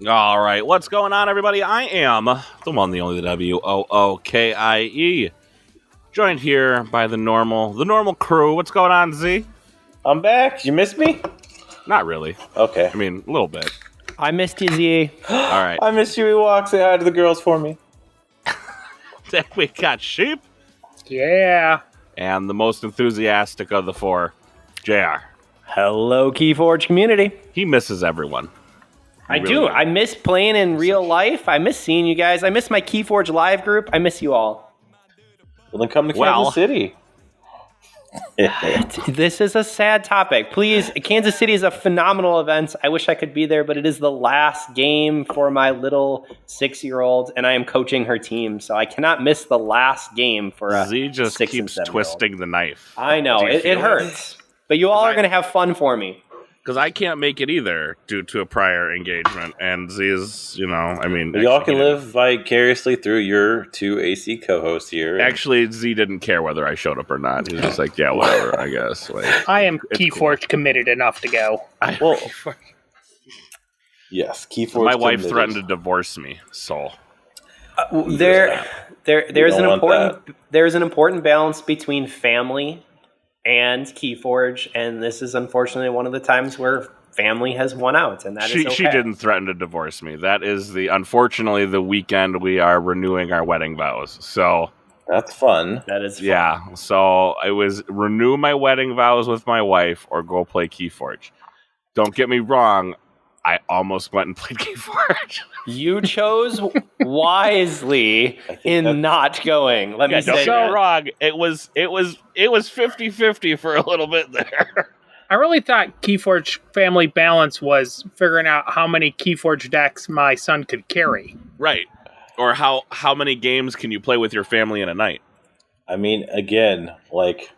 All right, what's going on, everybody? I am the one, the only, the WOOKIE, joined here by the normal crew. What's going on, Z? I'm back. You missed me? Not really. Okay. I mean, a little bit. I missed you, Z. All right. I missed you, Ewok. Say hi to the girls for me. Then we got Sheep Yeah. and the most enthusiastic of the four, JR. Hello, Keyforge community. He misses everyone. I do. does. I miss playing in real life. I miss seeing you guys. I miss my Keyforge live group. I miss you all. Well, then come to Kansas City. This is a sad topic. Please, Kansas City is a phenomenal event. I wish I could be there, but it is the last game for my little 6-year-old, and I am coaching her team, so I cannot miss the last game for a Z just 6 and keeps 7-year-old. twisting the knife. I know. Do you It feel hurts. But you all are going to have fun for me. Because I can't make it either due to a prior engagement, and Z is, I mean... Y'all can live vicariously through your two AC co-hosts here. Actually, Z didn't care whether I showed up or not. He was just like, yeah, whatever, I guess. Like, I am it's Keyforge cool. committed enough to go. Yes, Keyforge. My wife committed. threatened to divorce me, so... There's don't want an important balance between family and Keyforge, and this is unfortunately one of the times where family has won out, and that is okay. She didn't threaten to divorce me. That is unfortunately the weekend we are renewing our wedding vows. So That's fun. That is fun. yeah. So I was renew my wedding vows with my wife or go play Keyforge. Don't get me wrong. I almost went and played Keyforge. You chose wisely in not going. Let me Don't say get me that. wrong. It was 50-50 for a little bit there. I really thought Keyforge family balance was figuring out how many Keyforge decks my son could carry. Right. Or how many games can you play with your family in a night? I mean, again, like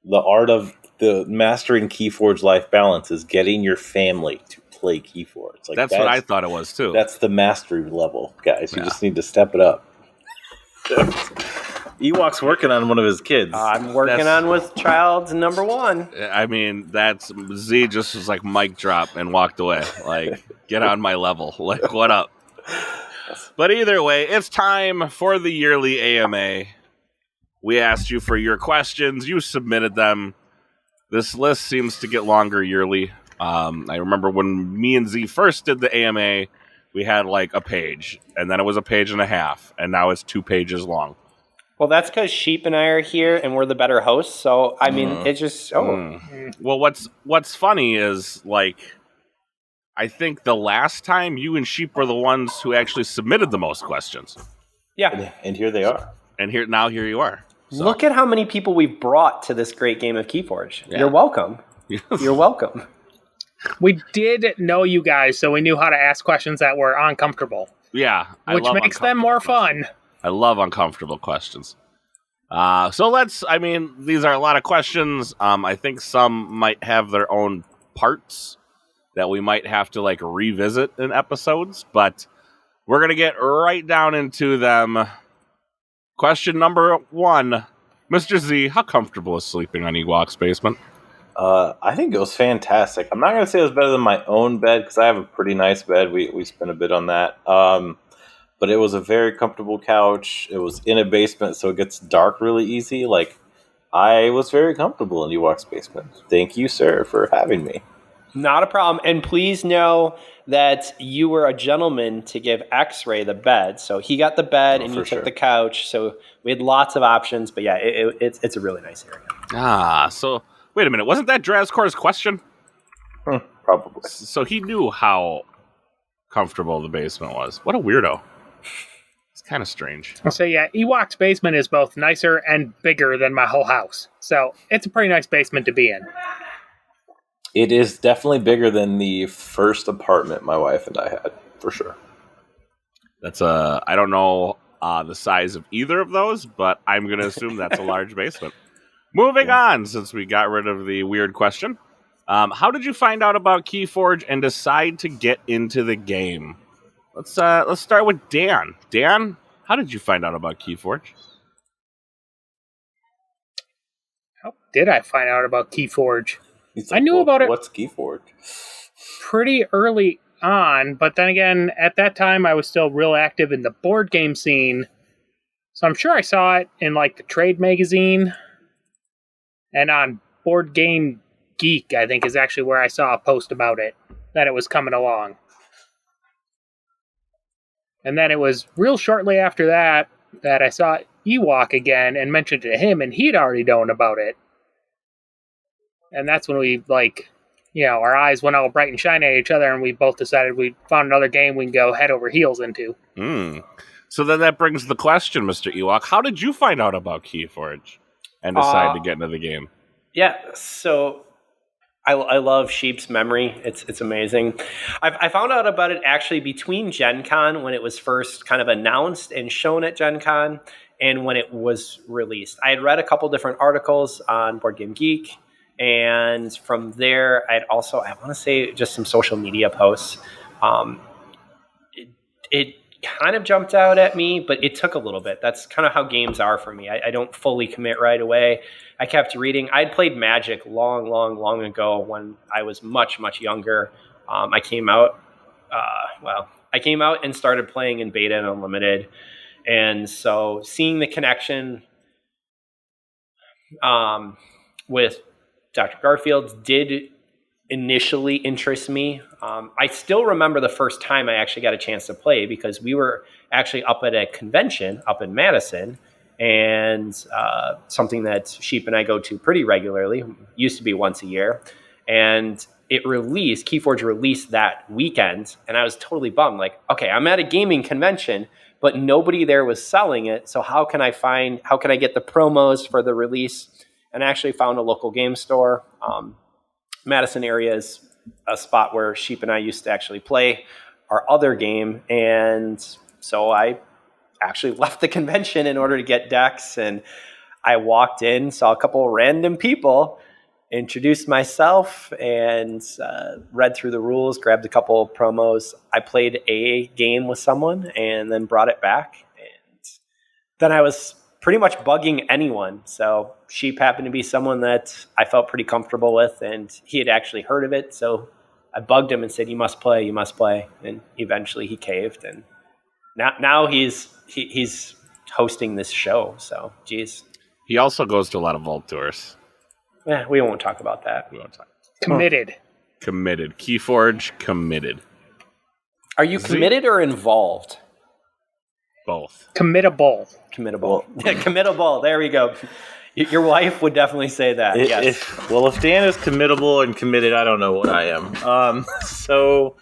the art of the mastering Keyforge life balance is getting your family to play Keyforge. Like That's what I thought it was too. That's the mastery level, guys. You Yeah. just need to step it up. Ewok's working on one of his kids. I'm working on with child number 1. I mean, that's Z just was like mic drop and walked away. Like, get on my level. Like, what up? But either way, it's time for the yearly AMA. We asked you for your questions. You submitted them. This list seems to get longer yearly. I remember when me and Z first did the AMA, we had like a page, and then it was a page and a half, and now it's 2 pages long. Well, that's because Sheep and I are here, and we're the better hosts. So, I mean, it's just... Well, what's funny is, like, I think the last time you and Sheep were the ones who actually submitted the most questions. Yeah. And here they are. And here you are. So. Look at how many people we've brought to this great game of Keyforge. Yeah. You're welcome. You're welcome. We did know you guys, so we knew how to ask questions that were uncomfortable. Yeah. Which makes them more fun. I love uncomfortable questions. These are a lot of questions. I think some might have their own parts that we might have to like revisit in episodes, but we're going to get right down into them. Question number 1. Mr. Z, how comfortable is sleeping on Ewok's basement? I think it was fantastic. I'm not going to say it was better than my own bed because I have a pretty nice bed. We spent a bit on that. But it was a very comfortable couch. It was in a basement, so it gets dark really easy. Like, I was very comfortable in Ewok's basement. Thank you, sir, for having me. Not a problem. And please know that you were a gentleman to give X-Ray the bed. So he got the bed and you took the couch. So we had lots of options. But yeah, it's a really nice area. So wait a minute. Wasn't that Drazkor's question? Probably. So he knew how comfortable the basement was. What a weirdo. It's kind of strange. I'll say, yeah, Ewok's basement is both nicer and bigger than my whole house. So it's a pretty nice basement to be in. It is definitely bigger than the first apartment my wife and I had, for sure. That's I don't know the size of either of those, but I'm going to assume that's a large basement. Moving on, since we got rid of the weird question. How did you find out about Keyforge and decide to get into the game? Let's start with Dan. Dan, how did you find out about Keyforge? How did I find out about Keyforge? Like, I knew about it. What's Keyforge? Pretty early on, but then again, at that time, I was still real active in the board game scene. So I'm sure I saw it in like the trade magazine and on Board Game Geek, I think is actually where I saw a post about it, that it was coming along. And then it was real shortly after that that I saw Ewok again and mentioned it to him, and he'd already known about it. And that's when we, like, you know, our eyes went all bright and shiny at each other, and we both decided we found another game we can go head over heels into. So then that brings the question, Mr. Ewok. How did you find out about Keyforge and decide to get into the game? Yeah, so I love Sheep's memory. It's amazing. I found out about it actually between Gen Con, when it was first kind of announced and shown at Gen Con, and when it was released. I had read a couple different articles on Board Game Geek, and from there, I want to say, just some social media posts. It kind of jumped out at me, but it took a little bit. That's kind of how games are for me. I don't fully commit right away. I kept reading. I'd played Magic long ago when I was much, much younger. I came out and started playing in beta and unlimited. And so seeing the connection with Dr. Garfield did initially interest me. I still remember the first time I actually got a chance to play, because we were actually up at a convention up in Madison, and something that Sheep and I go to pretty regularly, used to be once a year. And Keyforge released that weekend, and I was totally bummed. Like, okay, I'm at a gaming convention, but nobody there was selling it. So how can I get the promos for the release? And I actually found a local game store. Madison area is a spot where Sheep and I used to actually play our other game. And so I actually left the convention in order to get decks. And I walked in, saw a couple of random people, introduced myself, and read through the rules, grabbed a couple of promos. I played a game with someone and then brought it back. And then I was pretty much bugging anyone. So Sheep happened to be someone that I felt pretty comfortable with, and he had actually heard of it. So I bugged him and said, you must play. And eventually he caved. And now he's hosting this show. So, geez. He also goes to a lot of Vault tours. We won't talk about that. Committed. Committed. Keyforge, committed. Are you committed or involved? Both. Committable. Yeah, committable. There we go. Your wife would definitely say that. Yes. If Dan is committable and committed, I don't know what I am. So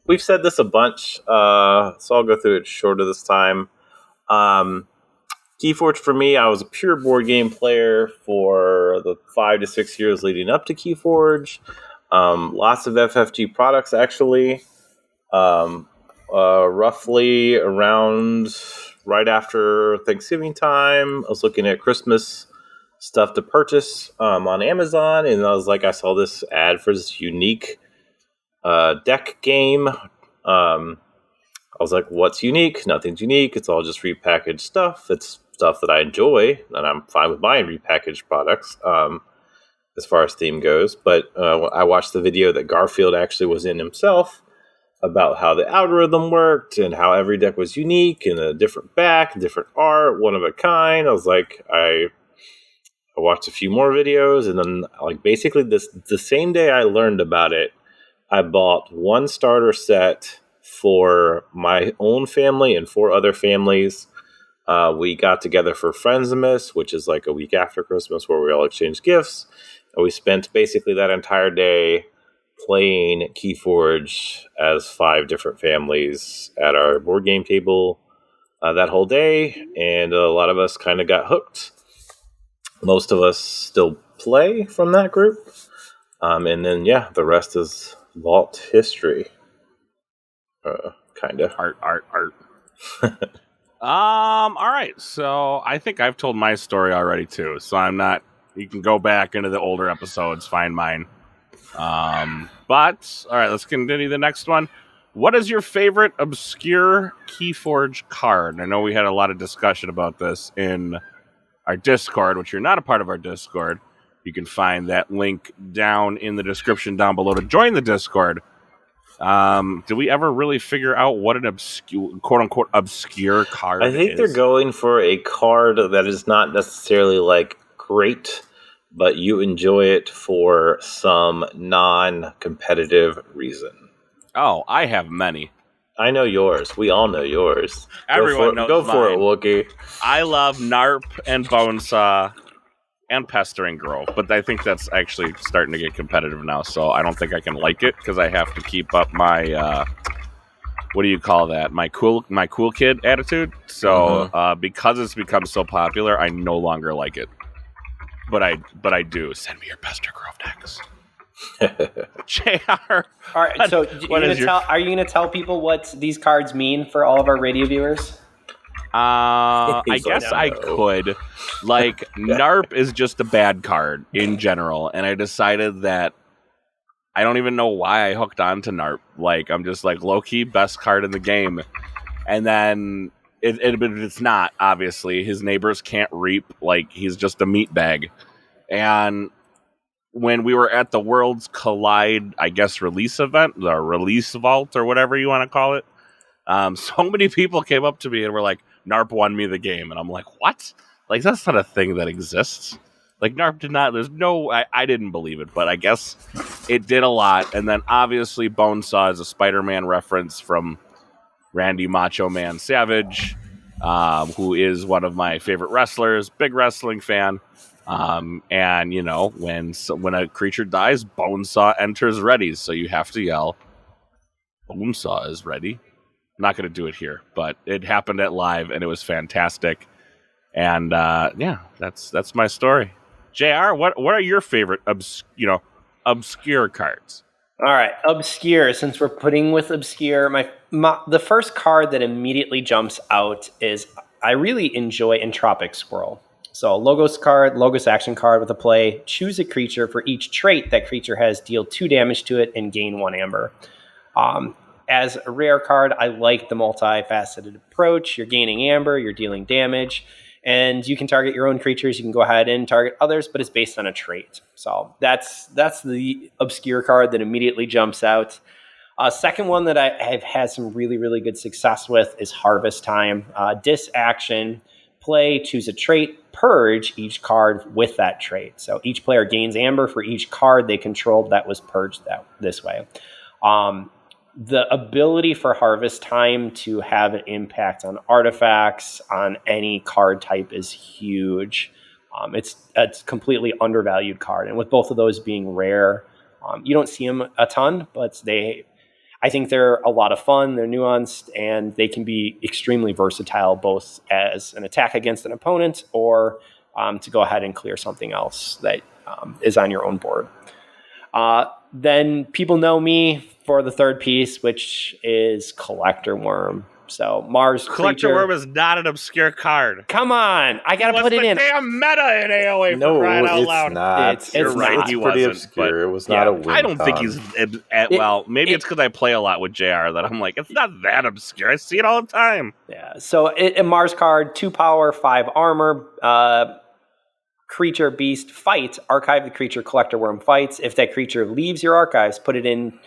we've said this a bunch, so I'll go through it shorter this time. Keyforge, for me, I was a pure board game player for the 5 to 6 years leading up to Keyforge. Lots of FFG products, actually. Roughly around right after Thanksgiving time, I was looking at Christmas stuff to purchase on Amazon, and I was like, I saw this ad for this unique deck game. I was like, what's unique? Nothing's unique. It's all just repackaged stuff. It's stuff that I enjoy, and I'm fine with buying repackaged products as far as theme goes. But I watched the video that Garfield actually was in himself, about how the algorithm worked and how every deck was unique and a different back, different art, one of a kind. I was like, I watched a few more videos, and then like basically the same day I learned about it, I bought one starter set for my own family and 4 other families. We got together for Friendsmas, which is like a week after Christmas, where we all exchange gifts. And we spent basically that entire day playing Keyforge as 5 different families at our board game table that whole day, and a lot of us kind of got hooked. Most of us still play from that group, and then the rest is Vault history. Kind of art. All right, so I think I've told my story already too, so I'm not. You can go back into the older episodes, find mine. But all right, let's continue the next one. What is your favorite obscure Keyforge card? I know we had a lot of discussion about this in our Discord, which you're not a part of our Discord. You can find that link down in the description down below to join the Discord. Do we ever really figure out what an obscure, quote unquote, obscure card is? I think they're going for a card that is not necessarily like great, but you enjoy it for some non-competitive reason. Oh, I have many. I know yours. We all know yours. Everyone knows Go for it, mine. Wookie. I love Narp and Bonesaw and Pestering Grove, but I think that's actually starting to get competitive now, so I don't think I can like it because I have to keep up my what do you call that? My cool kid attitude. So because it's become so popular, I no longer like it. But I do. Send me your Pester Grove decks. JR. All right, so are you going to tell people what these cards mean for all of our radio viewers? I guess I could. Like, Narp is just a bad card in general, and I decided that I don't even know why I hooked on to Narp. Like, I'm just like, low-key, best card in the game. And then it's not, obviously. His neighbors can't reap. Like, he's just a meat bag. And when we were at the Worlds Collide, I guess, release event, the release vault, or whatever you want to call it, so many people came up to me and were like, Narp won me the game. And I'm like, what? Like, that's not a thing that exists. Like, Narp did not, there's no, I didn't believe it, but I guess it did a lot. And then, obviously, Bonesaw is a Spider-Man reference from Randy Macho Man Savage, who is one of my favorite wrestlers, big wrestling fan. And, you know, when a creature dies, Bonesaw enters ready. So you have to yell, Bonesaw is ready. I'm not going to do it here, but it happened at live, and it was fantastic. And, yeah, that's my story. JR, what are your favorite, obscure cards? All right, obscure. Since we're putting with obscure, the first card that immediately jumps out is I really enjoy Entropic Swirl. So Logos action card with a play. Choose a creature. For each trait that creature has, deal 2 damage to it and gain 1 amber. As a rare card, I like the multifaceted approach. You're gaining amber, you're dealing damage, and you can target your own creatures. You can go ahead and target others, but it's based on a trait. So that's the obscure card that immediately jumps out. Second one that I have had some really, really good success with is Harvest Time. Action, play, choose a trait, purge each card with that trait. So each player gains amber for each card they controlled that was purged this way. The ability for Harvest Time to have an impact on artifacts, on any card type, is huge. It's a completely undervalued card. And with both of those being rare, you don't see them a ton, but I think they're a lot of fun. They're nuanced, and they can be extremely versatile, both as an attack against an opponent or to go ahead and clear something else that is on your own board. Then people know me for the third piece, which is Collector Worm. So Mars Collector creature. Worm is not an obscure card. Come on, I gotta put it in. Damn meta in AOA. No, for crying out it's loud. not. You're right. It's He pretty wasn't, obscure. It was not a win. I don't think he's well. Maybe it's because I play a lot with JR that I'm like, it's not that obscure. I see it all the time. Yeah. So a Mars card, 2 power, 5 armor. Creature, beast, fight. Archive the creature. Collector Worm fights. If that creature leaves your archives, put it in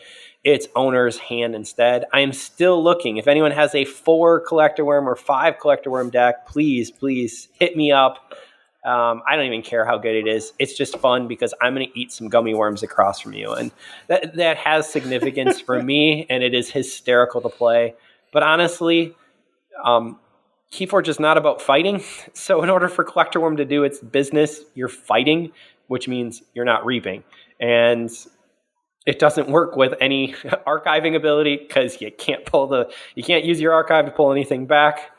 its owner's hand instead. I am still looking. If anyone has a 4 Collector Worm or 5 Collector Worm deck, please hit me up. I don't even care how good it is. It's just fun because I'm going to eat some gummy worms across from you. And that has significance for me, and it is hysterical to play. But honestly, Keyforge is not about fighting. So in order for Collector Worm to do its business, you're fighting, which means you're not reaping. And it doesn't work with any archiving ability because you can't use your archive to pull anything back.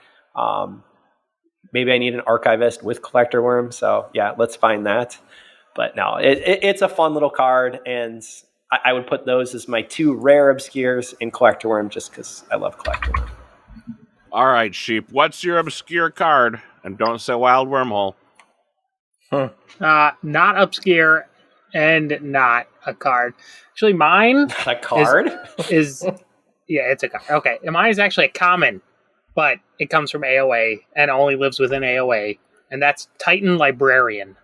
Maybe I need an archivist with Collector Worm. So yeah, let's find that. But no, it's a fun little card, and I would put those as my 2 rare obscures in Collector Worm just because I love Collector Worm. All right, Sheep. What's your obscure card? And don't say Wild Wormhole. Not obscure and not a card. Actually, mine a card is yeah, it's a card. Okay, and mine is actually a common, but it comes from AOA and only lives within AOA, and that's Titan Librarian.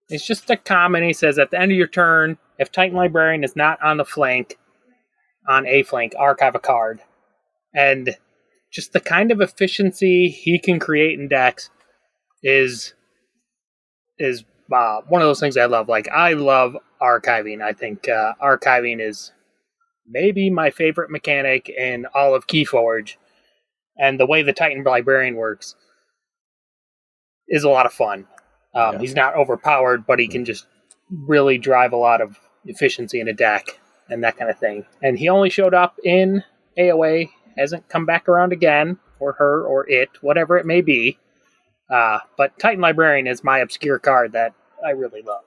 It's just a common. He says at the end of your turn, if Titan Librarian is not on the flank, on A flank, archive a card. And just the kind of efficiency he can create in decks is one of those things I love. Like, I love archiving. I think archiving is maybe my favorite mechanic in all of Keyforge. And the way the Titan Librarian works is a lot of fun. He's not overpowered, but he can just really drive a lot of efficiency in a deck and that kind of thing. And he only showed up in AOA, hasn't come back around again, or her, or it, whatever it may be. But Titan Librarian is my obscure card that I really love.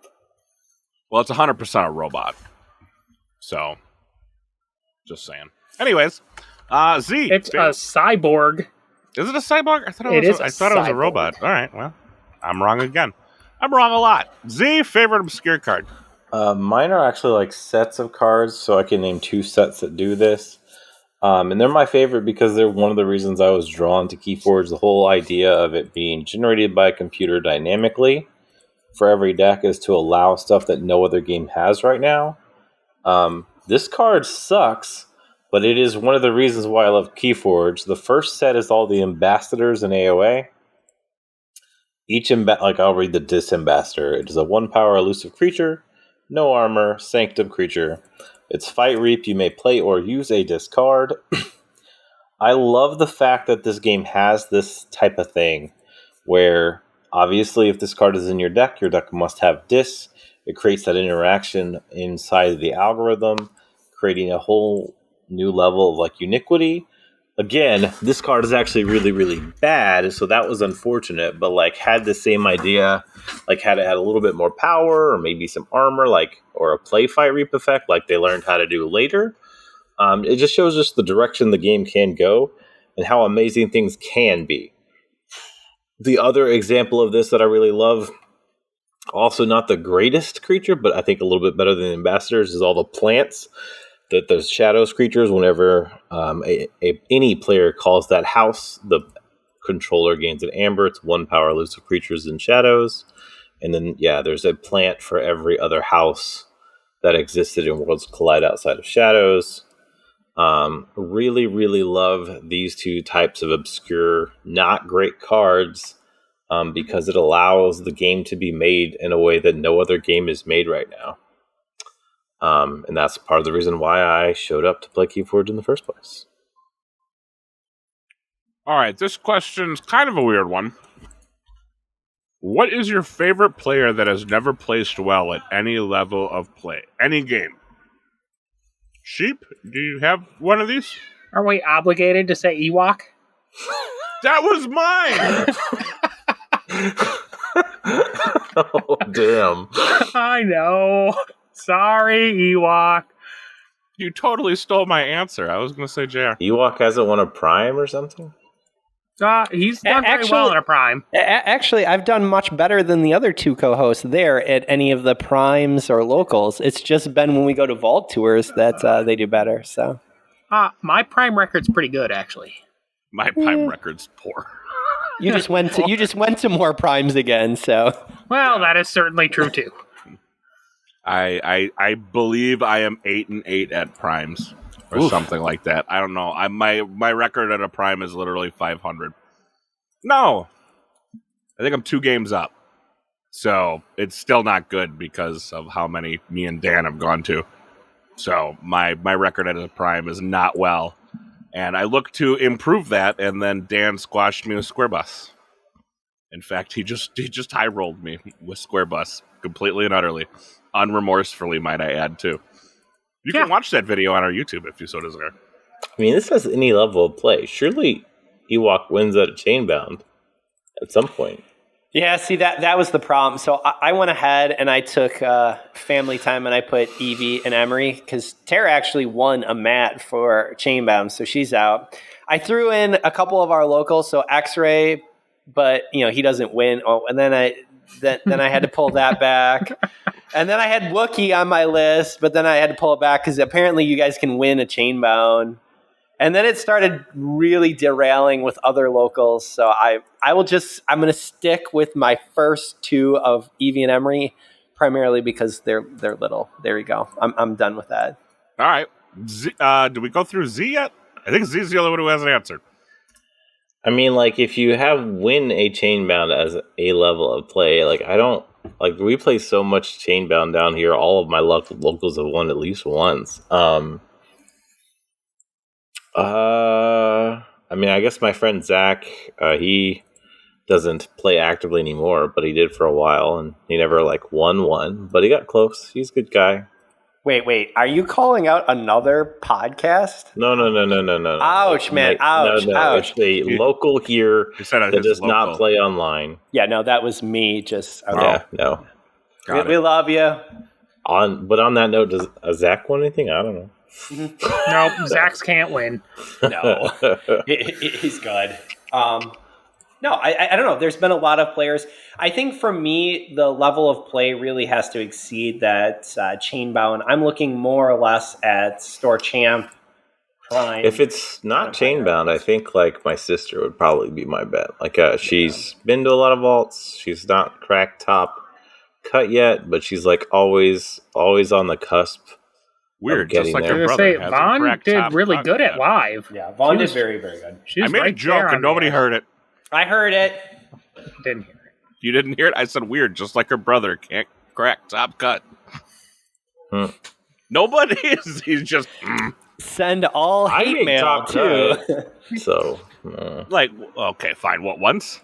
Well, it's 100% a robot. So, just saying. Anyways, Z. It's a cyborg. Is it a cyborg? I thought it was a robot. All right, well, I'm wrong again. I'm wrong a lot. Z, favorite obscure card? Mine are actually like sets of cards, so I can name 2 sets that do this. And they're my favorite because they're one of the reasons I was drawn to Keyforge. The whole idea of it being generated by a computer dynamically for every deck is to allow stuff that no other game has right now. This card sucks, but it is one of the reasons why I love Keyforge. The first set is all the ambassadors in AOA. I'll read the Disambassador. It is a 1-power elusive creature, no armor, sanctum creature. It's Fight Reap. You may play or use a discard. I love the fact that this game has this type of thing where, obviously, if this card is in your deck must have dis. It creates that interaction inside of the algorithm, creating a whole new level of like uniquity. Again, this card is actually really, really bad, so that was unfortunate, but like had the same idea, like had it had a little bit more power or maybe some armor, like, or a play Fight Reap effect like they learned how to do later. It just shows us the direction the game can go and how amazing things can be. The other example of this that I really love, also not the greatest creature, but I think a little bit better than the ambassadors, is all the plants. That the shadows creatures, whenever any player calls that house, the controller gains an amber. It's 1-power elusive creatures in shadows. And then, there's a plant for every other house that existed in Worlds Collide outside of shadows. Really, really love these 2 types of obscure, not great cards because it allows the game to be made in a way that no other game is made right now. And that's part of the reason why I showed up to play Keyforge in the first place. All right, this question's kind of a weird one. What is your favorite player that has never placed well at any level of play? Any game? Sheep, do you have one of these? Are we obligated to say Ewok? That was mine! Oh, damn. I know. Sorry, Ewok. You totally stole my answer. I was going to say JR. Ewok hasn't won a Prime or something? He's done very well in a Prime. Actually, I've done much better than the other 2 co-hosts there at any of the Primes or locals. It's just been when we go to Vault Tours that they do better. So, my Prime record's pretty good, actually. My Prime record's poor. You just went to more Primes again. So, well, that is certainly true too. I believe I am 8-8 at primes or something like that. I don't know. My record at a prime is literally 500. No, I think I'm 2 games up. So it's still not good because of how many me and Dan have gone to. So my record at a prime is not well, and I look to improve that. And then Dan squashed me with Square Bus. In fact, he just high rolled me with Square Bus completely and utterly. Unremorsefully, might I add, too. You can watch that video on our YouTube if you so desire. I mean, this has any level of play. Surely Ewok wins at a Chainbound at some point. Yeah, see, that was the problem. So I went ahead and I took family time and I put Evie and Emery because Tara actually won a mat for Chainbound, so she's out. I threw in a couple of our locals, so X-Ray, but he doesn't win. Oh, and then I had to pull that back. And then I had Wookie on my list, but then I had to pull it back because apparently you guys can win a Chainbound. And then it started really derailing with other locals. So I'm going to stick with my first 2 of Evie and Emery, primarily because they're little. There you go. I'm done with that. All right. Did we go through Z yet? I think Z's the only one who hasn't answered. I mean, like, if you have win a Chainbound as a level of play, like, I don't... Like, we play so much Chainbound down here, all of my locals have won at least once. I mean, I guess my friend Zach, he doesn't play actively anymore, but he did for a while, and he never, like, won one, but he got close. He's a good guy. Wait. Are you calling out another podcast? No. Ouch, man. Ouch. It's a local here that does not play online. Yeah, no, that was me. Just okay. Yeah, no. We love you. But on that note, does Zach win anything? I don't know. No, Zach's can't win. No, he's good. No, I don't know. There's been a lot of players. I think for me, the level of play really has to exceed that Chainbound. I'm looking more or less at Store Champ, Prime. If it's not Chainbound, I think like my sister would probably be my bet. Like she's been to a lot of vaults. She's not cracked top cut yet, but she's like always on the cusp. Weird, just like your brother. Vaughn did really good at live. Yeah, Vaughn did very, very good. I made a joke and nobody heard it. I heard it. Didn't hear it. You didn't hear it? I said weird, just like her brother can't crack top cut. Nobody is. He's just send all hate mail too. So, like, okay, fine. What once?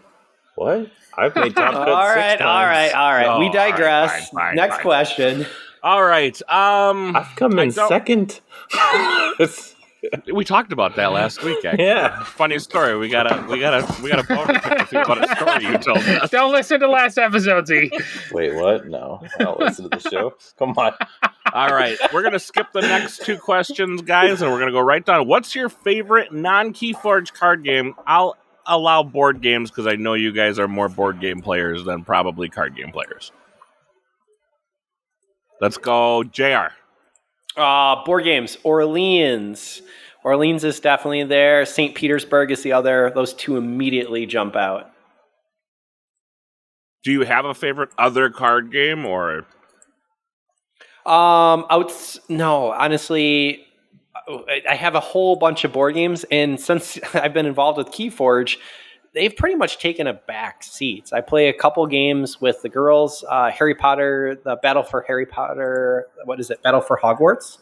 What? I've made top cut all six times. All right. Oh, we digress. fine, Next question. All right. I've come in second. We talked about that last week. Actually. Yeah. Funny story. We got a phone with you about a story you told us. Don't listen to last episode, Z. Wait, what? No, I don't listen to the show. Come on. All right, we're gonna skip the next two questions, guys, and we're gonna go right down. What's your favorite non-Keyforge card game? I'll allow board games because I know you guys are more board game players than probably card game players. Let's go, JR. Board games. Orleans. Orleans is definitely there. St. Petersburg is the other. Those two immediately jump out. Do you have a favorite other card game or? No, honestly, I have a whole bunch of board games, and since I've been involved with Keyforge, they've pretty much taken a back seat. I play a couple games with the girls. Harry Potter, the Battle for Harry Potter. What is it? Battle for Hogwarts.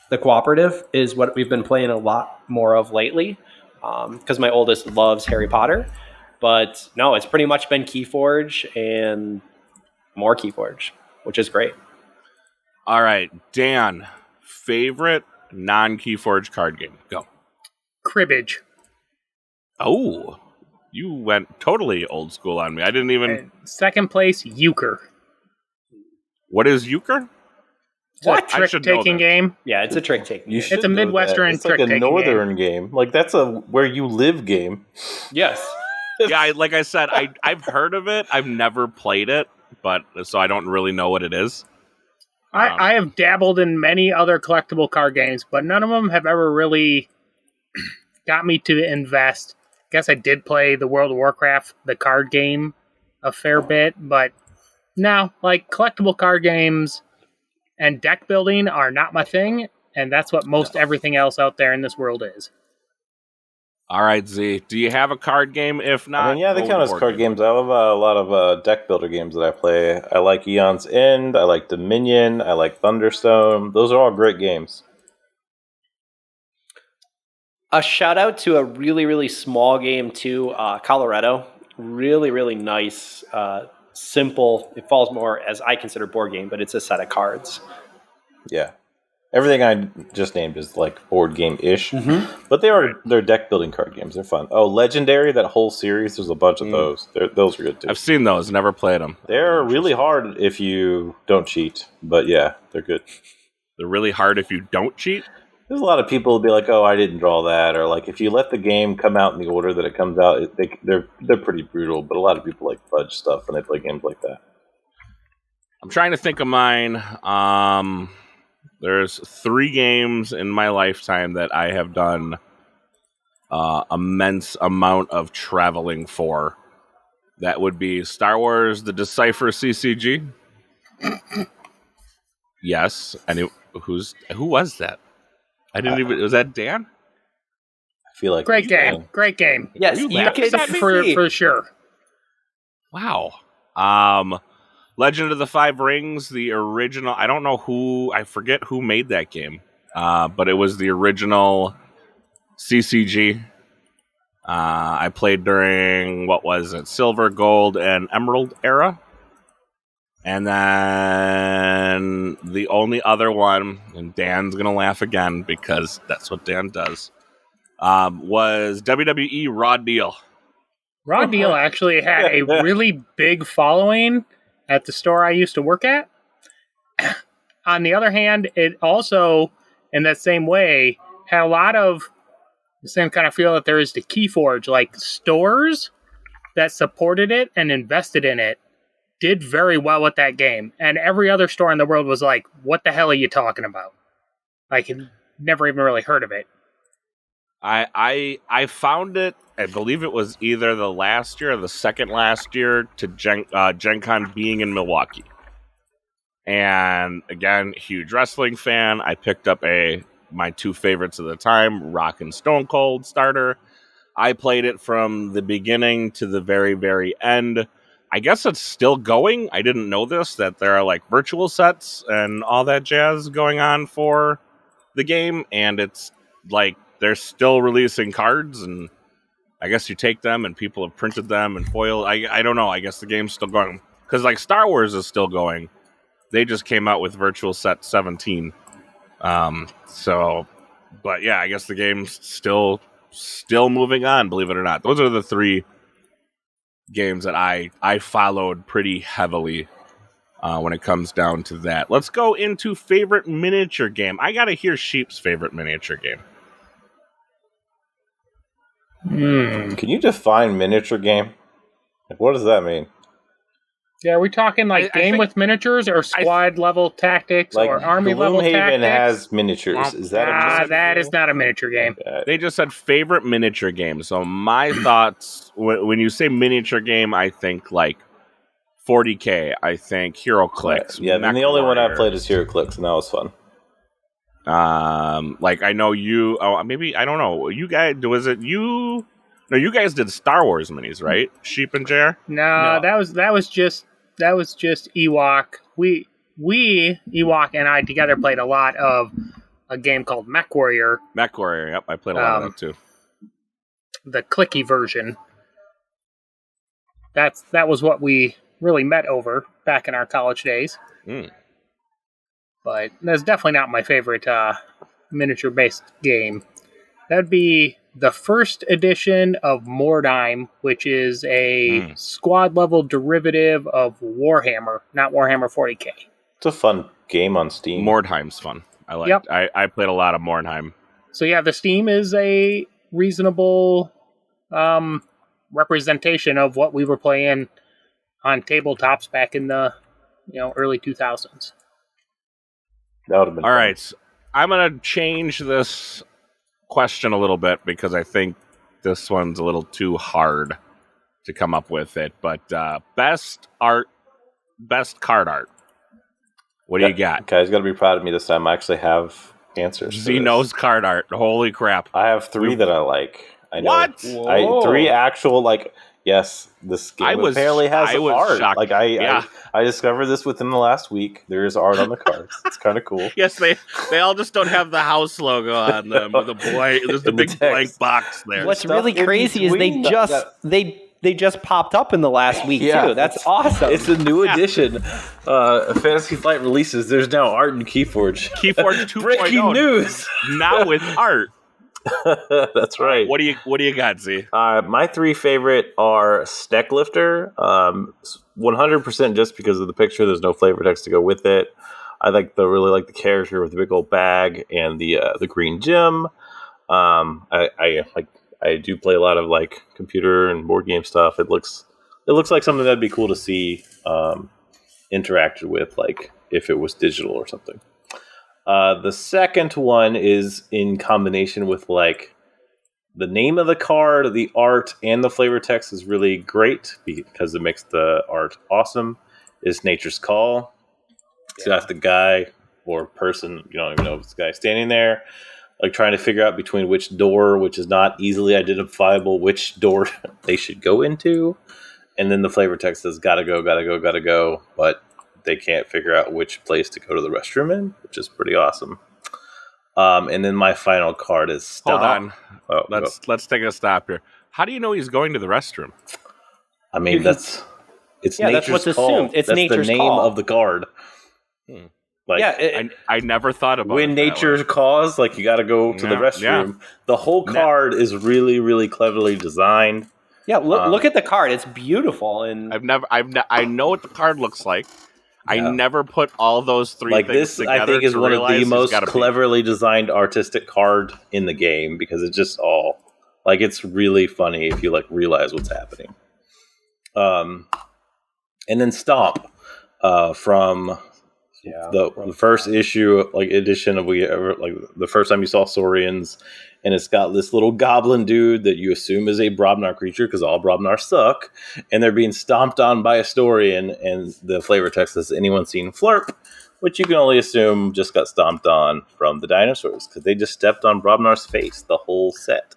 The cooperative is what we've been playing a lot more of lately, because my oldest loves Harry Potter. But no, it's pretty much been Keyforge and more Keyforge, which is great. All right, Dan, favorite non-Keyforge card game? Go. Cribbage. Oh, you went totally old school on me. I didn't even... And second place, Euchre. What is Euchre? What? Trick-taking game? Yeah, it's a trick-taking game. It's a Midwestern trick-taking game. It's like a Northern game. Like, that's a where-you-live game. Yes. Yeah, like I said, I've heard of it. I've never played it, but so I don't really know what it is. I have dabbled in many other collectible card games, but none of them have ever really got me to invest. I guess I did play the World of Warcraft, the card game, a fair bit, but no, like collectible card games and deck building are not my thing, and that's what most everything else out there in this world is. All right, Z. Do you have a card game? If not, I mean, yeah, they count as card games. I have a lot of deck builder games that I play. I like Eon's End. I like Dominion. I like Thunderstone. Those are all great games. A shout out to a really, really small game too, Colorado. Really, really nice, simple. It falls more as I consider board game, but it's a set of cards. Yeah. Everything I just named is like board game-ish, but they're deck building card games. They're fun. Oh, Legendary, that whole series. There's a bunch of those. Those are good too. I've seen those. Never played them. They're really hard if you don't cheat, but yeah, they're good. They're really hard if you don't cheat. There's a lot of people who be like, "Oh, I didn't draw that," or like if you let the game come out in the order that it comes out, they're pretty brutal. But a lot of people like fudge stuff when they play games like that. I'm trying to think of mine. There's 3 games in my lifetime that I have done immense amount of traveling for. That would be Star Wars: The Decipher CCG. Yes, and who was that? I didn't even. Was that Dan? I feel like Great game. Great game. Yes, you you can For sure. Wow. Legend of the Five Rings, the original. I don't know who. I forget who made that game. But it was the original CCG. I played during, what was it, Silver, Gold, and Emerald era. And then the only other one, and Dan's going to laugh again because that's what Dan does, was WWE Raw Deal. Raw Deal actually had a really big following at the store I used to work at. On the other hand, it also, in that same way, had a lot of the same kind of feel that there is to Keyforge. Like, stores that supported it and invested in it did very well with that game. And every other store in the world was like, what the hell are you talking about? Like, never even really heard of it. I found it, I believe it was either the last year or the second last year to Gen Con being in Milwaukee. And again, huge wrestling fan. I picked up my two favorites at the time, Rock and Stone Cold starter. I played it from the beginning to the very, very end. I guess it's still going. I didn't know this, that there are like virtual sets and all that jazz going on for the game. And it's like they're still releasing cards, and I guess you take them and people have printed them and foil. I don't know. I guess the game's still going. Because like Star Wars is still going. They just came out with Virtual Set 17. But yeah, I guess the game's still moving on, believe it or not. Those are the three games that I followed pretty heavily when it comes down to that. Let's go into favorite miniature game. I gotta hear Sheep's favorite miniature game. Can you define miniature game? Like, what does that mean? Yeah, are we talking like game with miniatures or squad level tactics or army level tactics? Gloomhaven has miniatures. Is that a miniature that game? is not a miniature game. They just said favorite miniature game. So my thoughts, when you say miniature game, I think like 40K. I think HeroClix. Yeah, and the only one I played is HeroClix, and that was fun. Like I know you. Oh, maybe I don't know. You guys, was it you? No, you guys did Star Wars minis, right? Sheep and Jer? No, that was just Ewok. We Ewok and I together played a lot of a game called Mech Warrior. Mech Warrior, yep, I played a lot of that too. The clicky version. That was what we really met over back in our college days. But that's definitely not my favorite miniature-based game. That'd be the first edition of Mordheim, which is a squad-level derivative of Warhammer, not Warhammer 40K. It's a fun game on Steam. Mordheim's fun. I like. Yep. I played a lot of Mordheim. So yeah, the Steam is a reasonable representation of what we were playing on tabletops back in the early 2000s. That would have been all fun. Right. I'm gonna change this question a little bit because I think this one's a little too hard to come up with it. But best card art. What do you got? Guys, got to be proud of me this time. I actually have answers. Z knows card art. Holy crap! I have three that I like. I know. What? Three actual Yes, this game apparently has art. Shocked. I discovered this within the last week. There is art on the cards. It's kind of cool. Yes, they all just don't have the house logo on them with a blank. There's the big blank box there. What's really crazy is they just popped up in the last week too. That's awesome. It's a new edition. Fantasy Flight releases. There's now art in Keyforge. Keyforge 2.0. Breaking news. Now with art. That's right. What do you got, Z? My three favorite are Stecklifter, 100% just because of the picture. There's no flavor text to go with it. I really like the character with the big old bag and the green gem. I do play a lot of computer and board game stuff. It looks like something that'd be cool to see interacted with, if it was digital or something. The second one is in combination with the name of the card, the art, and the flavor text is really great because it makes the art awesome. Is Nature's Call. So that's the guy or person, you don't even know if it's the guy standing there. like trying to figure out between which door, which is not easily identifiable, which door they should go into. And then the flavor text says, gotta go, but they can't figure out which place to go to the restroom in, which is pretty awesome. And then my final card is Stomp. Hold on. Let's take a stop here. How do you know he's going to the restroom? I mean, that's that's what's assumed. It's that's nature's the name call of the card. Like, I never thought about when nature calls, like you got to go to the restroom. Yeah. The whole card is really, really cleverly designed. Yeah, look at the card; it's beautiful. And I know what the card looks like. Yeah. I never put all those three things this, together. I think, is one of the most cleverly designed artistic card in the game because it's just all like it's really funny if you like realize what's happening. And then Stomp from the first issue, like edition of the first time you saw Saurians, and it's got this little goblin dude that you assume is a Brobnar creature because all Brobnar suck, and they're being stomped on by a Saurian, and the flavor text says, anyone seen Flurp? Which you can only assume just got stomped on from the dinosaurs because they just stepped on Brobnar's face the whole set.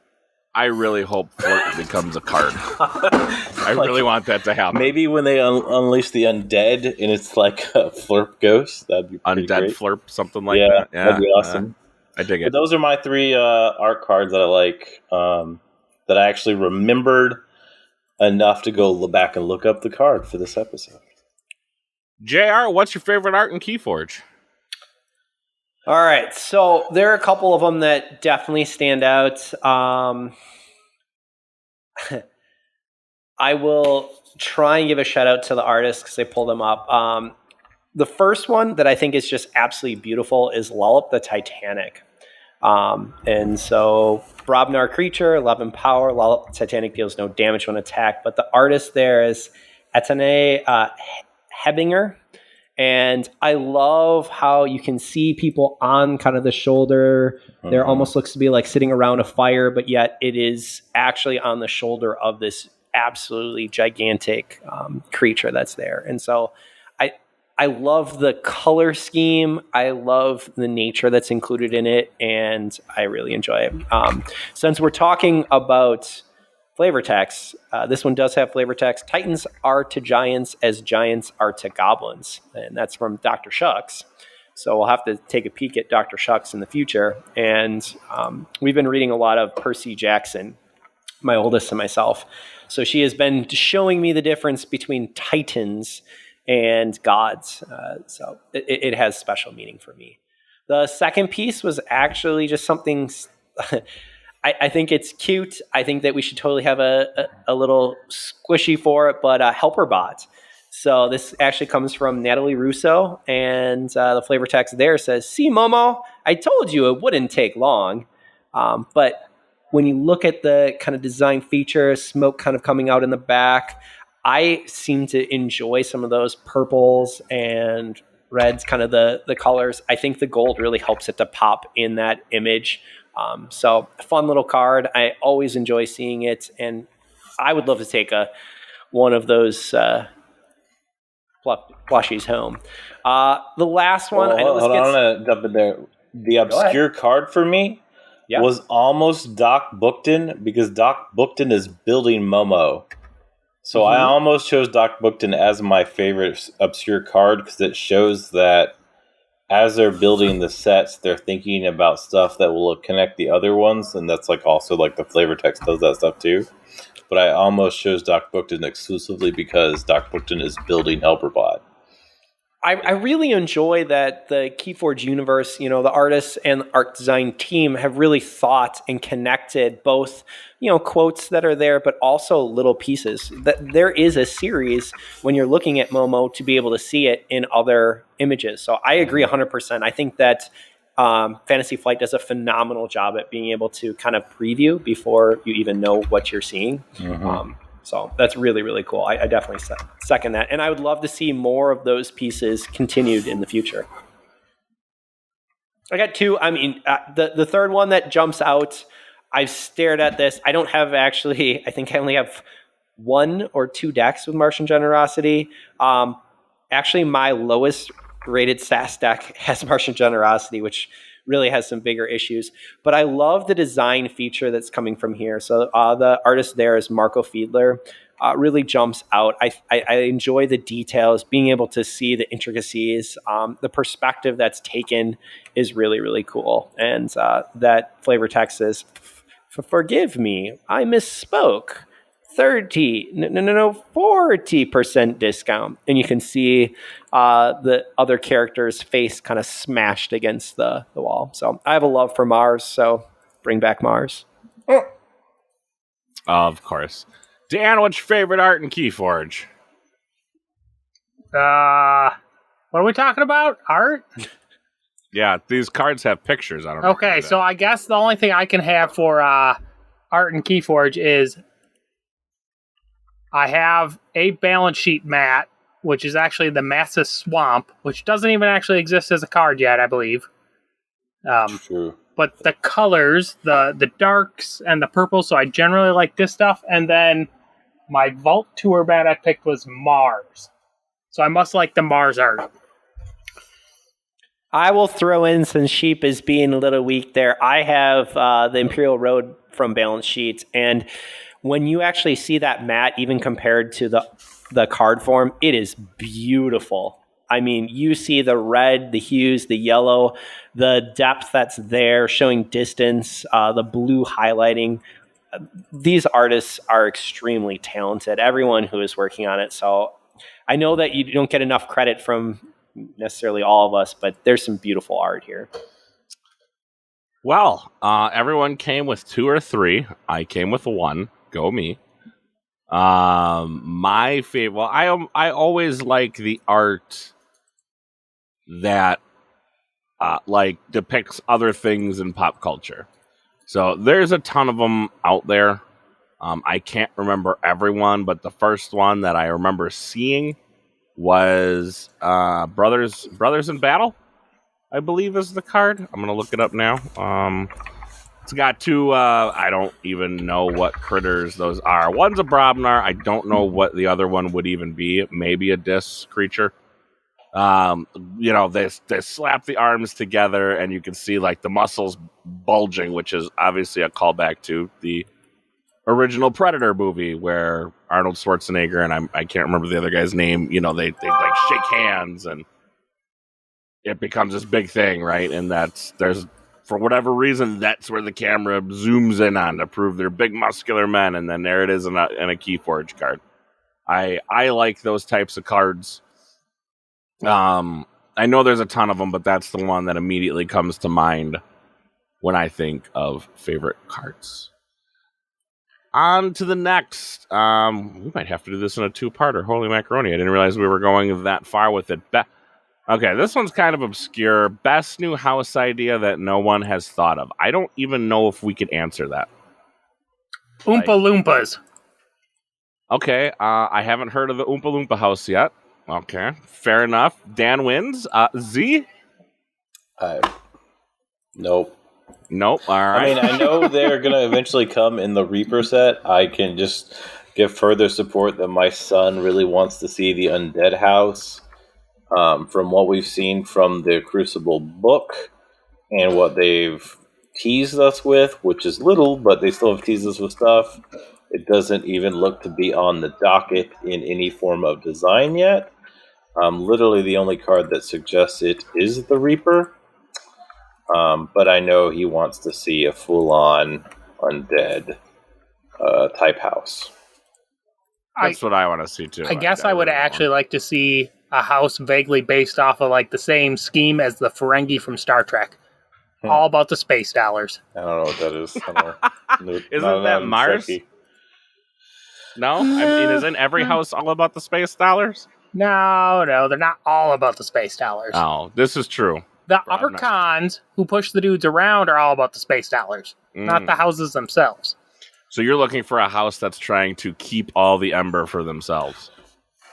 I really hope Flurp becomes a card. I really want that to happen. Maybe when they unleash the undead and it's like a Flurp ghost, that'd be pretty undead great. Flurp, something like that. Yeah, that'd be awesome. I dig it. But those are my three art cards that I like, that I actually remembered enough to go back and look up the card for this episode. JR, what's your favorite art in Keyforge? All right, so there are a couple of them that definitely stand out. I will try and give a shout out to the artists because they pull them up. The first one that I think is just absolutely beautiful is Lullop the Titanic. And so Brobnar creature, 11 power, Lullop the Titanic deals no damage when attacked. But the artist there is Etane Hebinger. And I love how you can see people on kind of the shoulder. Mm-hmm. There almost looks to be like sitting around a fire, but yet it is actually on the shoulder of this absolutely gigantic creature that's there. And so I love the color scheme. I love the nature that's included in it, and I really enjoy it. Since we're talking about flavor text, this one does have flavor text. Titans are to giants as giants are to goblins. And that's from Dr. Shucks. So we'll have to take a peek at Dr. Shucks in the future. And we've been reading a lot of Percy Jackson, my oldest and myself. So she has been showing me the difference between titans and gods. So it has special meaning for me. The second piece was actually just something... I think it's cute. I think that we should totally have a little squishy for it, but Helper Bot. So this actually comes from Natalie Russo, and the flavor text there says, "See, Momo, I told you it wouldn't take long." But when you look at the kind of design features, smoke kind of coming out in the back, I seem to enjoy some of those purples and reds, kind of the colors. I think the gold really helps it to pop in that image. So fun little card. I always enjoy seeing it, and I would love to take one of those plushies home. The last one. I want to jump in there. The obscure card for me was almost Doc Bookton because Doc Bookton is building Momo. So I almost chose Doc Bookton as my favorite obscure card because it shows that as they're building the sets, they're thinking about stuff that will connect the other ones, and that's like also like the flavor text does that stuff too. But I almost chose Doc Bookton exclusively because Doc Bookton is building HelperBot. I really enjoy that the Keyforge universe, the artists and the art design team have really thought and connected both, quotes that are there, but also little pieces. That there is a series when you're looking at Momo to be able to see it in other images. So I agree 100%. I think that Fantasy Flight does a phenomenal job at being able to kind of preview before you even know what you're seeing. Mm-hmm. So that's really, really cool. I definitely second that. And I would love to see more of those pieces continued in the future. I got two. I mean, the third one that jumps out, I've stared at this. I don't have actually, I think I only have 1 or 2 decks with Martian Generosity. Actually, my lowest rated SAS deck has Martian Generosity, which really has some bigger issues. But I love the design feature that's coming from here. So the artist there is Marco Fiedler. Really jumps out. I enjoy the details, being able to see the intricacies. The perspective that's taken is really, really cool. And that flavor text is, forgive me, I misspoke. 40% discount. And you can see the other character's face kind of smashed against the wall. So I have a love for Mars, so bring back Mars. Of course. Dan, what's your favorite art in Keyforge? What are we talking about? Art? Yeah, these cards have pictures. I don't know. Okay, so I guess the only thing I can have for art in Keyforge is I have a balance sheet mat, which is actually the Massive Swamp, which doesn't even actually exist as a card yet, I believe. True. But the colors, the darks and the purple, so I generally like this stuff. And then my Vault Tour mat I picked was Mars. So I must like the Mars art. I will throw in, since Sheep is being a little weak there, I have the Imperial Road from Balance Sheets. And when you actually see that mat, even compared to the card form, it is beautiful. I mean, you see the red, the hues, the yellow, the depth that's there, showing distance, the blue highlighting. These artists are extremely talented, everyone who is working on it. So I know that you don't get enough credit from necessarily all of us, but there's some beautiful art here. Well, everyone came with 2 or 3. I came with 1. Go me. My favorite. Well, I always like the art that like depicts other things in pop culture. So there's a ton of them out there. I can't remember everyone, but the first one that I remember seeing was Brothers in Battle, I believe is the card. I'm gonna look it up now. It's got 2, I don't even know what critters those are. One's a Brobnar. I don't know what the other one would even be. Maybe a disc creature. They slap the arms together and you can see like the muscles bulging, which is obviously a callback to the original Predator movie where Arnold Schwarzenegger and I can't remember the other guy's name, they like shake hands and it becomes this big thing, right? And there's for whatever reason, that's where the camera zooms in on to prove they're big muscular men, and then there it is in a Keyforge card. I like those types of cards. I know there's a ton of them, but that's the one that immediately comes to mind when I think of favorite cards. On to the next. We might have to do this in a 2-parter. Holy macaroni, I didn't realize we were going that far with it. Okay, this one's kind of obscure. Best new house idea that no one has thought of. I don't even know if we could answer that. Oompa Loompas. Okay, I haven't heard of the Oompa Loompa house yet. Okay, fair enough. Dan wins. Z? Nope. Nope, all right. I mean, I know they're going to eventually come in the Reaper set. I can just give further support that my son really wants to see the Undead house. From what we've seen from the Crucible book and what they've teased us with, which is little, but they still have teased us with stuff, it doesn't even look to be on the docket in any form of design yet. Literally the only card that suggests it is the Reaper, but I know he wants to see a full-on Undead type house. That's what I want to see, too. I guess I would actually like to see a house vaguely based off of like the same scheme as the Ferengi from Star Trek. All about the space dollars. I don't know what that is. Isn't that Mars? Trekkie. No? I mean, isn't every house all about the space dollars? No, they're not all about the space dollars. Oh, this is true. The Archons who push the dudes around are all about the space dollars, not the houses themselves. So you're looking for a house that's trying to keep all the ember for themselves.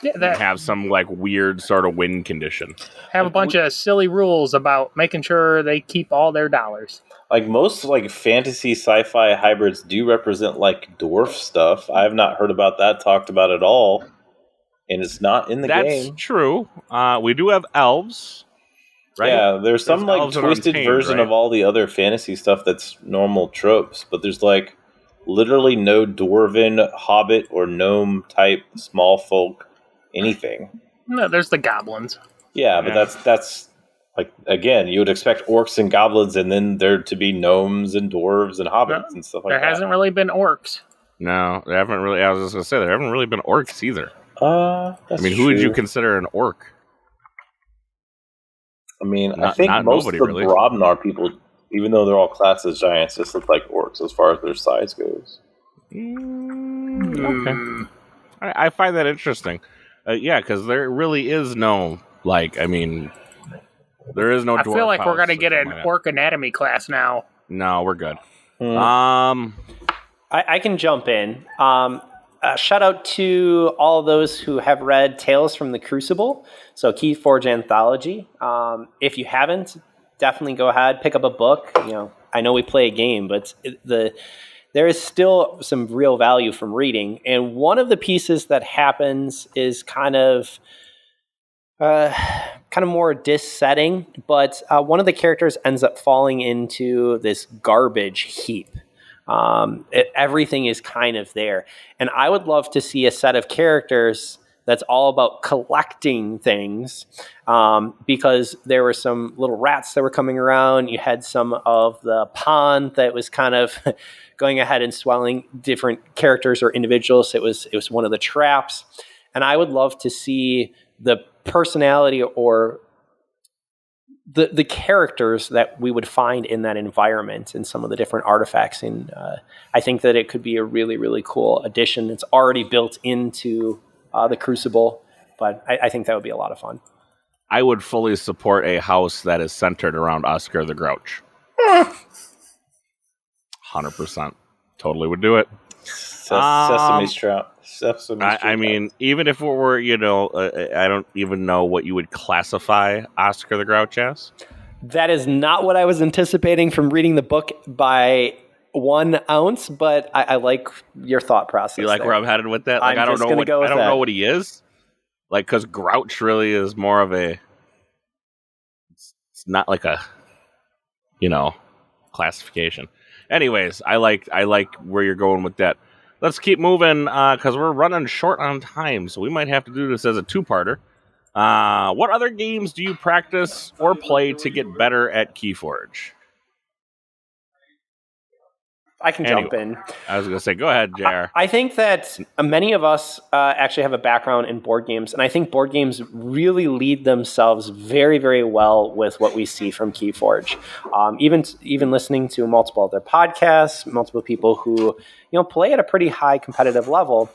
Yeah, and have some like weird sort of win condition. Have a bunch of silly rules about making sure they keep all their dollars. Like most like fantasy sci-fi hybrids do represent like dwarf stuff. I have not heard about that talked about at all. And it's not in the game. That's true. We do have elves. right? Yeah, there's some like elves and twisted untamed, version right? of all the other fantasy stuff that's normal tropes, but there's like literally no dwarven, hobbit, or gnome type small folk anything. No, there's the goblins. Yeah, but that's like, again, you would expect orcs and goblins, and then there to be gnomes and dwarves and hobbits and stuff like that. There hasn't really been orcs. No, there haven't really. I was just gonna say there haven't really been orcs either. That's I mean, who would you consider an orc? I mean, I think most of the really. Brobnar people, even though they're all classed as giants, just look like orcs as far as their size goes. Okay. I find that interesting. Yeah, because there really is no, like, I mean, there is no dwarf. I feel like we're going to get an like orc anatomy class now. No, we're good. I can jump in. Shout out to all those who have read Tales from the Crucible, so Keyforge anthology. If you haven't, definitely go ahead, pick up a book. You know, I know we play a game, but there is still some real value from reading. And one of the pieces that happens is kind of more dissetting, but one of the characters ends up falling into this garbage heap. Everything is kind of there. And I would love to see a set of characters that's all about collecting things, because there were some little rats that were coming around. You had some of the pond that was kind of going ahead and swelling different characters or individuals. It was one of the traps. And I would love to see the personality or the characters that we would find in that environment and some of the different artifacts. And I think that it could be a really, really cool addition. It's already built into the Crucible, but I think that would be a lot of fun. I would fully support a house that is centered around Oscar the Grouch. 100%. Totally would do it. Sesame Street. I mean, even if it were, I don't even know what you would classify Oscar the Grouch as. That is not what I was anticipating from reading the book by 1 ounce, but I like your thought process. You like there. Where I'm headed with that? Like, I don't know what he is. Like, because Grouch really is more of a. It's not like a, classification. Anyways, I like where you're going with that. Let's keep moving because we're running short on time, so we might have to do this as a two-parter. What other games do you practice or play to get better at Keyforge? I can jump in. I was going to say, go ahead, JR. I think that many of us actually have a background in board games, and I think board games really lead themselves very, very well with what we see from Keyforge. Even listening to multiple other podcasts, multiple people who play at a pretty high competitive level.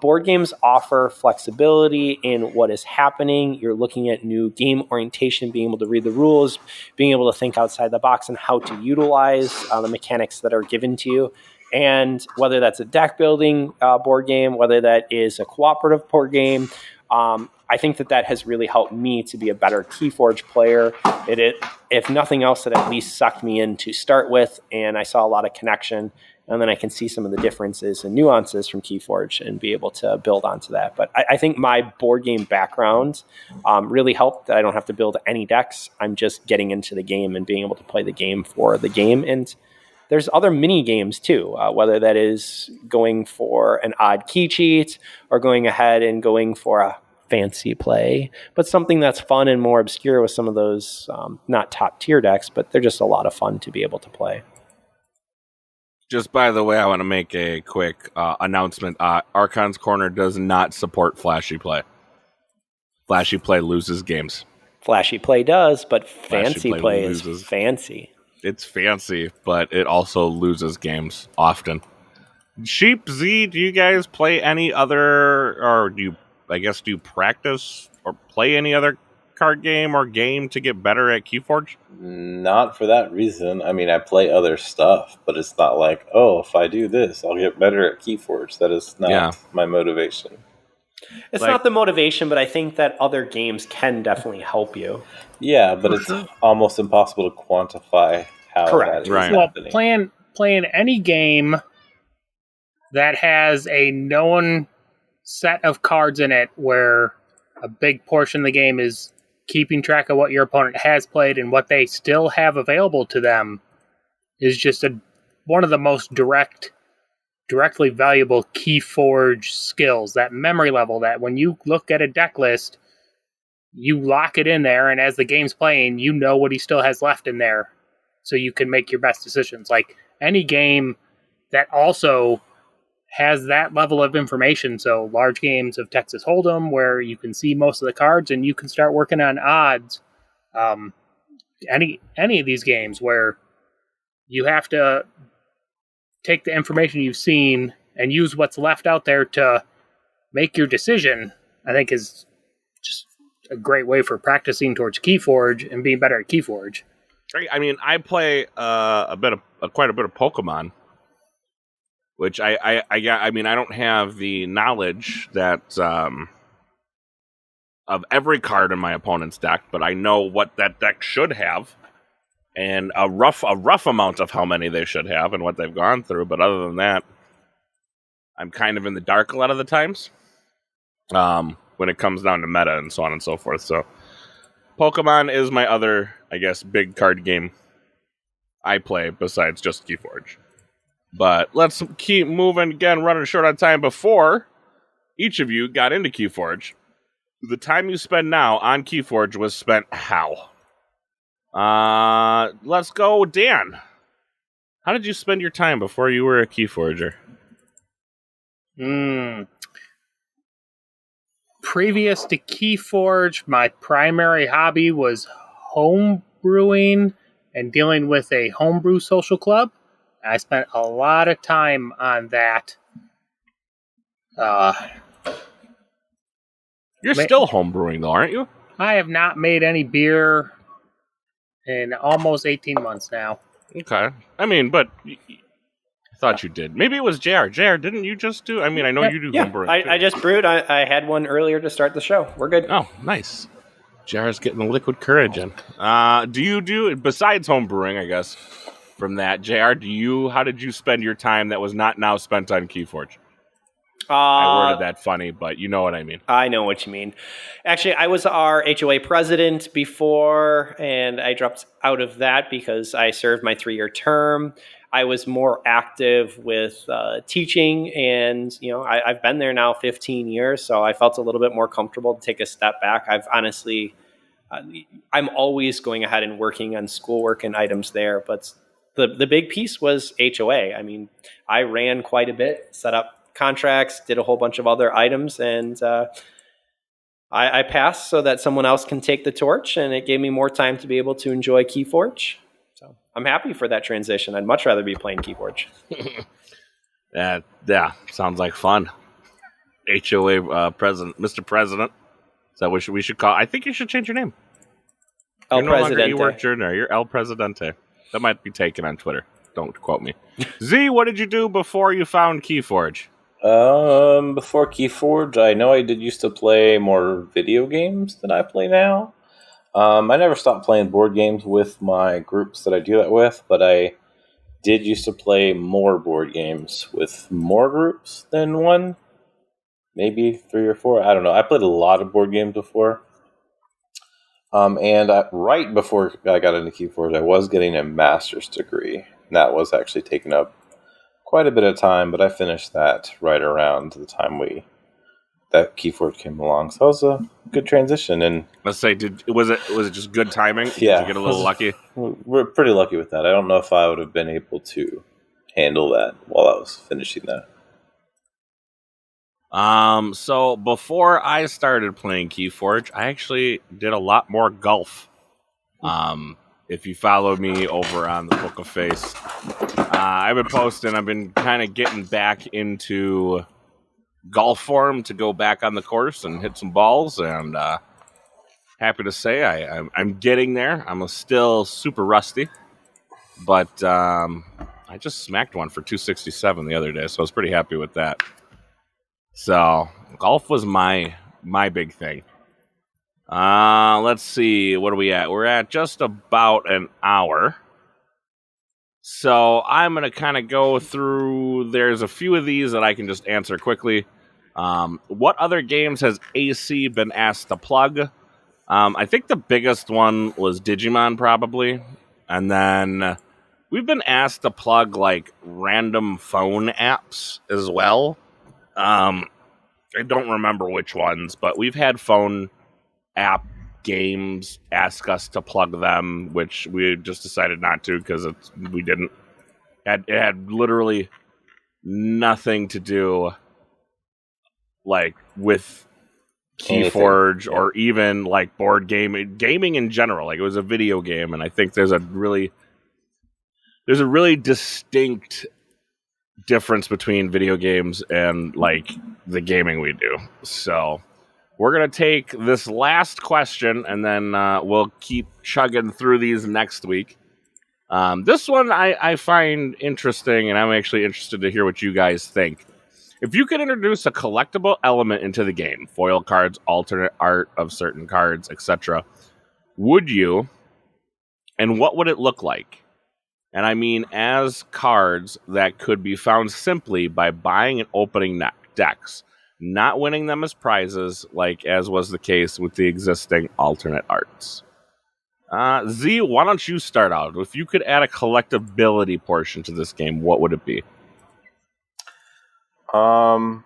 Board games offer flexibility in what is happening. You're looking at new game orientation, being able to read the rules, being able to think outside the box and how to utilize the mechanics that are given to you. And whether that's a deck building board game, whether that is a cooperative board game, I think that has really helped me to be a better Keyforge player. If nothing else, it at least sucked me in to start with, and I saw a lot of connection. And then I can see some of the differences and nuances from Keyforge and be able to build onto that. But I think my board game background really helped that I don't have to build any decks. I'm just getting into the game and being able to play the game for the game. And there's other mini games too, whether that is going for an odd key cheat or going ahead and going for a fancy play, but something that's fun and more obscure with some of those not top tier decks, but they're just a lot of fun to be able to play. Just by the way, I want to make a quick announcement. Archons Corner does not support flashy play. Flashy play loses games. Flashy play does, but fancy play is fancy. It's fancy, but it also loses games often. Sheep Z, do you guys play any other, or do you practice or play any other card game or game to get better at Keyforge? Not for that reason. I mean, I play other stuff, but it's not like, if I do this, I'll get better at Keyforge. That is not my motivation. It's not the motivation, but I think that other games can definitely help you. Yeah, but it's almost impossible to quantify how that is happening. Well, playing any game that has a known set of cards in it where a big portion of the game is keeping track of what your opponent has played and what they still have available to them is just one of the most directly valuable Keyforge skills. That memory level, that when you look at a deck list, you lock it in there, and as the game's playing, you know what he still has left in there, so you can make your best decisions. Like any game that also has that level of information, so large games of Texas Hold'em, where you can see most of the cards and you can start working on odds. Any of these games where you have to take the information you've seen and use what's left out there to make your decision, I think is just a great way for practicing towards Keyforge and being better at Keyforge. I mean, I play quite a bit of Pokemon, which I don't have the knowledge that of every card in my opponent's deck, but I know what that deck should have, and a rough amount of how many they should have and what they've gone through. But other than that, I'm kind of in the dark a lot of the times when it comes down to meta and so on and so forth. So Pokemon is my other, I guess, big card game I play besides just Keyforge. But let's keep moving again, running short on time. Before each of you got into Keyforge, the time you spend now on Keyforge was spent how? Let's go, Dan. How did you spend your time before you were a Keyforger? Previous to Keyforge, my primary hobby was home brewing and dealing with a homebrew social club. I spent a lot of time on that. You're still homebrewing, though, aren't you? I have not made any beer in almost 18 months now. Okay. I mean, but I thought you did. Maybe it was JR. JR, didn't you just do? I mean, I know you do homebrewing. I just brewed. I had one earlier to start the show. We're good. Oh, nice. JR's getting the liquid courage in. Do you do, besides homebrewing, I guess, from that, JR, how did you spend your time that was not now spent on Keyforge? I worded that funny, but you know what I mean. I know what you mean. Actually, I was our HOA president before, and I dropped out of that because I served my 3-year term. I was more active with teaching, and I've been there now 15 years, so I felt a little bit more comfortable to take a step back. I'm always going ahead and working on schoolwork and items there, but the big piece was HOA. I mean, I ran quite a bit, set up contracts, did a whole bunch of other items, and I passed so that someone else can take the torch, and it gave me more time to be able to enjoy Keyforge. So I'm happy for that transition. I'd much rather be playing Keyforge. Yeah, sounds like fun. HOA president, Mr. President. Is that what we should call? I think you should change your name. El Presidente. You work journal. You're El Presidente. That might be taken on Twitter. Don't quote me. Z, what did you do before you found Keyforge? Before Keyforge, I know I used to play more video games than I play now. I never stopped playing board games with my groups that I do that with, but I did used to play more board games with more groups than one. Maybe 3 or 4. I don't know. I played a lot of board games before. Right before I got into Keyforge, I was getting a master's degree. And that was actually taking up quite a bit of time, but I finished that right around the time that Keyforge came along. So it was a good transition. And let's say, was it just good timing? Yeah, did you get a little lucky? We're pretty lucky with that. I don't know if I would have been able to handle that while I was finishing that. So before I started playing Keyforge, I actually did a lot more golf. If you follow me over on the Book of Face, I've been posting. I've been kind of getting back into golf form to go back on the course and hit some balls. And happy to say I'm getting there. I'm still super rusty, but I just smacked one for 267 the other day, so I was pretty happy with that. So golf was my big thing. Let's see. What are we at? We're at just about an hour. So I'm going to kind of go through. There's a few of these that I can just answer quickly. What other games has AC been asked to plug? I think the biggest one was Digimon, probably. And then we've been asked to plug, like, random phone apps as well. I don't remember which ones, but we've had phone app games ask us to plug them, which we just decided not to because we didn't. It had literally nothing to do, like, with Keyforge or even like board gaming in general. Like, it was a video game, and I think there's a really distinct difference between video games and like the gaming we do. So we're gonna take this last question, and then we'll keep chugging through these next week. This one I find interesting, and I'm actually interested to hear what you guys think. If you could introduce a collectible element into the game, foil cards, alternate art of certain cards, etc., would you? And what would it look like? And I mean as cards that could be found simply by buying and opening decks, not winning them as prizes, like as was the case with the existing alternate arts. Z, why don't you start out? If you could add a collectability portion to this game, what would it be? I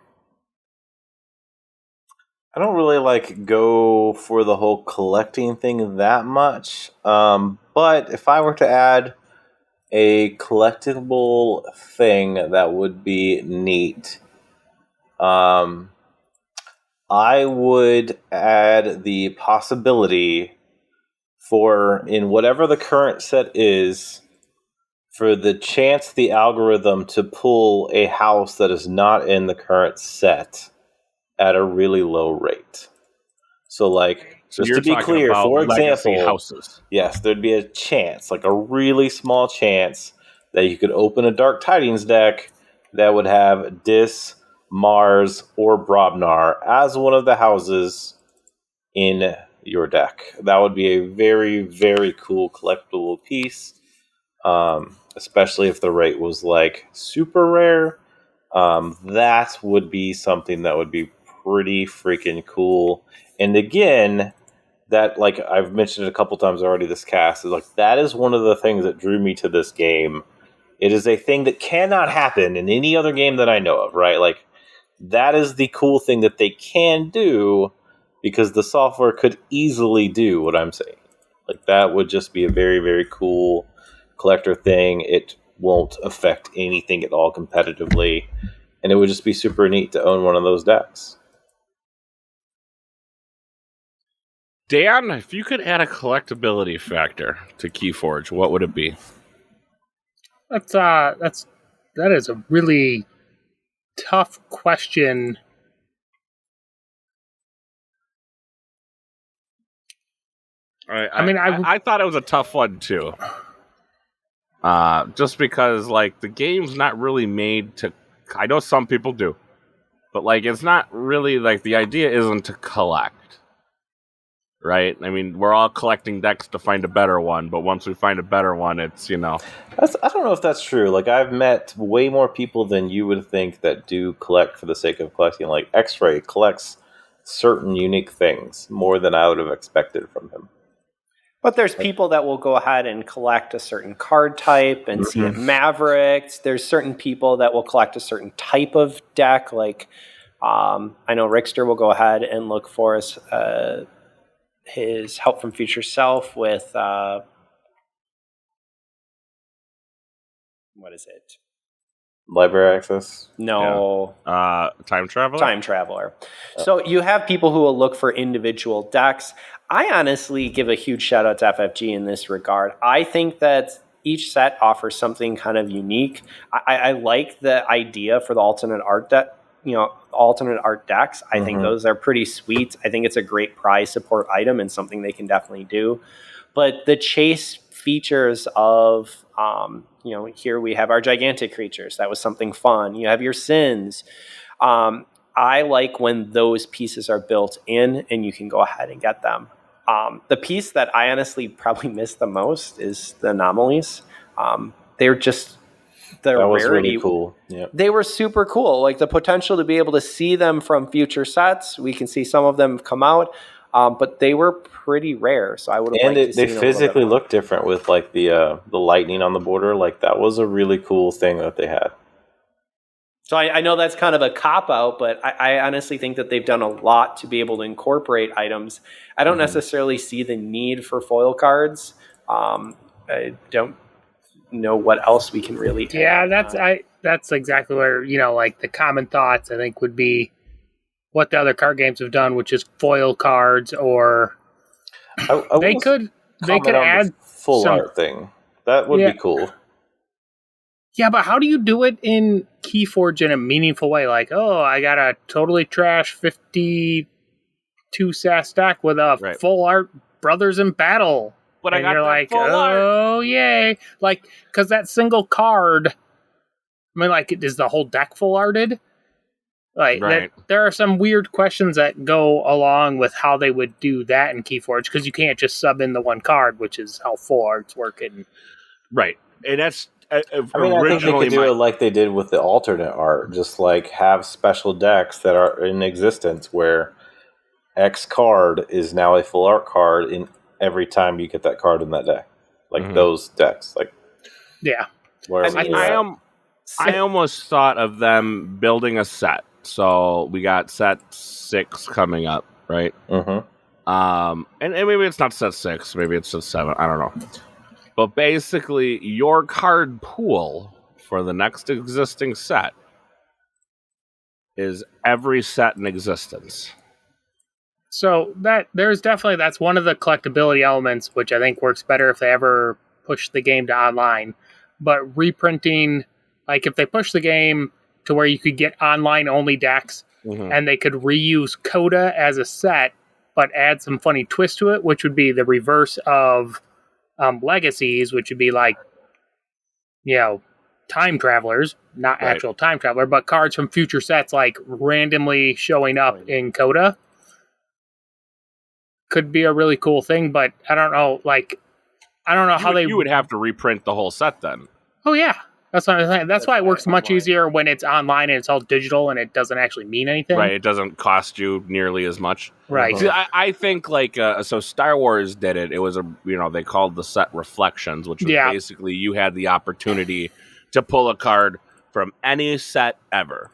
don't really like go for the whole collecting thing that much. But if I were to add a collectible thing that would be neat, I would add the possibility for, in whatever the current set is, for the chance the algorithm to pull a house that is not in the current set at a really low rate. So, like, just to be clear, for example, houses. Yes, there'd be a chance, like a really small chance, that you could open a Dark Tidings deck that would have Dis, Mars, or Brobnar as one of the houses in your deck. That would be a very, very cool collectible piece. Especially if the rate was like super rare, that would be something that would be pretty freaking cool. And again, that, like I've mentioned it a couple times already, this cast is like, that is one of the things that drew me to this game. It is a thing that cannot happen in any other game that I know of, right? Like, that is the cool thing that they can do, because the software could easily do what I'm saying. Like, that would just be a very, very cool collector thing. It won't affect anything at all competitively, and it would just be super neat to own one of those decks. Dan, if you could add a collectability factor to Keyforge, what would it be? That is a really tough question. I thought it was a tough one too. Just because, like, the game's not really made to... I know some people do, but, like, it's not really, like, the idea isn't to collect, right? I mean, we're all collecting decks to find a better one, but once we find a better one, it's, you know... I don't know if that's true. Like, I've met way more people than you would think that do collect for the sake of collecting. Like, X-Ray collects certain unique things more than I would have expected from him. But there's people that will go ahead and collect a certain card type and see it Mavericks. There's certain people that will collect a certain type of deck. Like, I know Rickster will go ahead and look for his Help from Future Self with, what is it? Library Access? No. Yeah. Time Traveler? Time Traveler. So you have people who will look for individual decks. I honestly give a huge shout out to FFG in this regard. I think that each set offers something kind of unique. I like the idea for the alternate art alternate art decks. I think those are pretty sweet. I think it's a great prize support item and something they can definitely do. But the chase features of, here we have our gigantic creatures. That was something fun. You have your sins. I like when those pieces are built in and you can go ahead and get them. The piece that I honestly probably miss the most is the anomalies. They're just the that was rarity. Really cool. Yep. They were super cool. Like the potential to be able to see them from future sets. We can see some of them come out. but they were pretty rare. So I would have liked to see they physically look different with like the lightning on the border. Like that was a really cool thing that they had. So I know that's kind of a cop-out, but I honestly think that they've done a lot to be able to incorporate items. I don't necessarily see the need for foil cards. I don't know what else we can really add. Yeah, that's exactly where, like the common thoughts, I think, would be what the other card games have done, which is foil cards, or they could add full art thing. That would be cool. Yeah, but how do you do it in Keyforge in a meaningful way? Like, I got a totally trash 52 SAS deck with a full art Brothers in Battle. But and you're like, yay. Like, because that single card, I mean, like, is the whole deck full arted? Like, there are some weird questions that go along with how they would do that in Keyforge, because you can't just sub in the one card, which is how full art's working. Right. And that's... I think they could do it like they did with the alternate art. Just like have special decks that are in existence where X card is now a full art card in every time you get that card in that deck. Like those decks. Like I almost thought of them building a set. So we got set 6 coming up, right? And maybe it's not set 6, maybe it's set 7. I don't know. But basically, your card pool for the next existing set is every set in existence. So that's one of the collectability elements, which I think works better if they ever push the game to online. But reprinting, like if they push the game to where you could get online only decks, and they could reuse Coda as a set, but add some funny twist to it, which would be the reverse of Legacies, which would be like, time travelers, not actual time traveler, but cards from future sets, like randomly showing up in Coda. Could be a really cool thing, but I don't know. Like, I don't know how you would have to reprint the whole set then. Oh yeah, that's what I'm saying. That's why it works much easier when it's online and it's all digital and it doesn't actually mean anything. Right, it doesn't cost you nearly as much. Right. See, I think like so Star Wars did it. It was they called the set Reflections, which was basically you had the opportunity to pull a card from any set ever,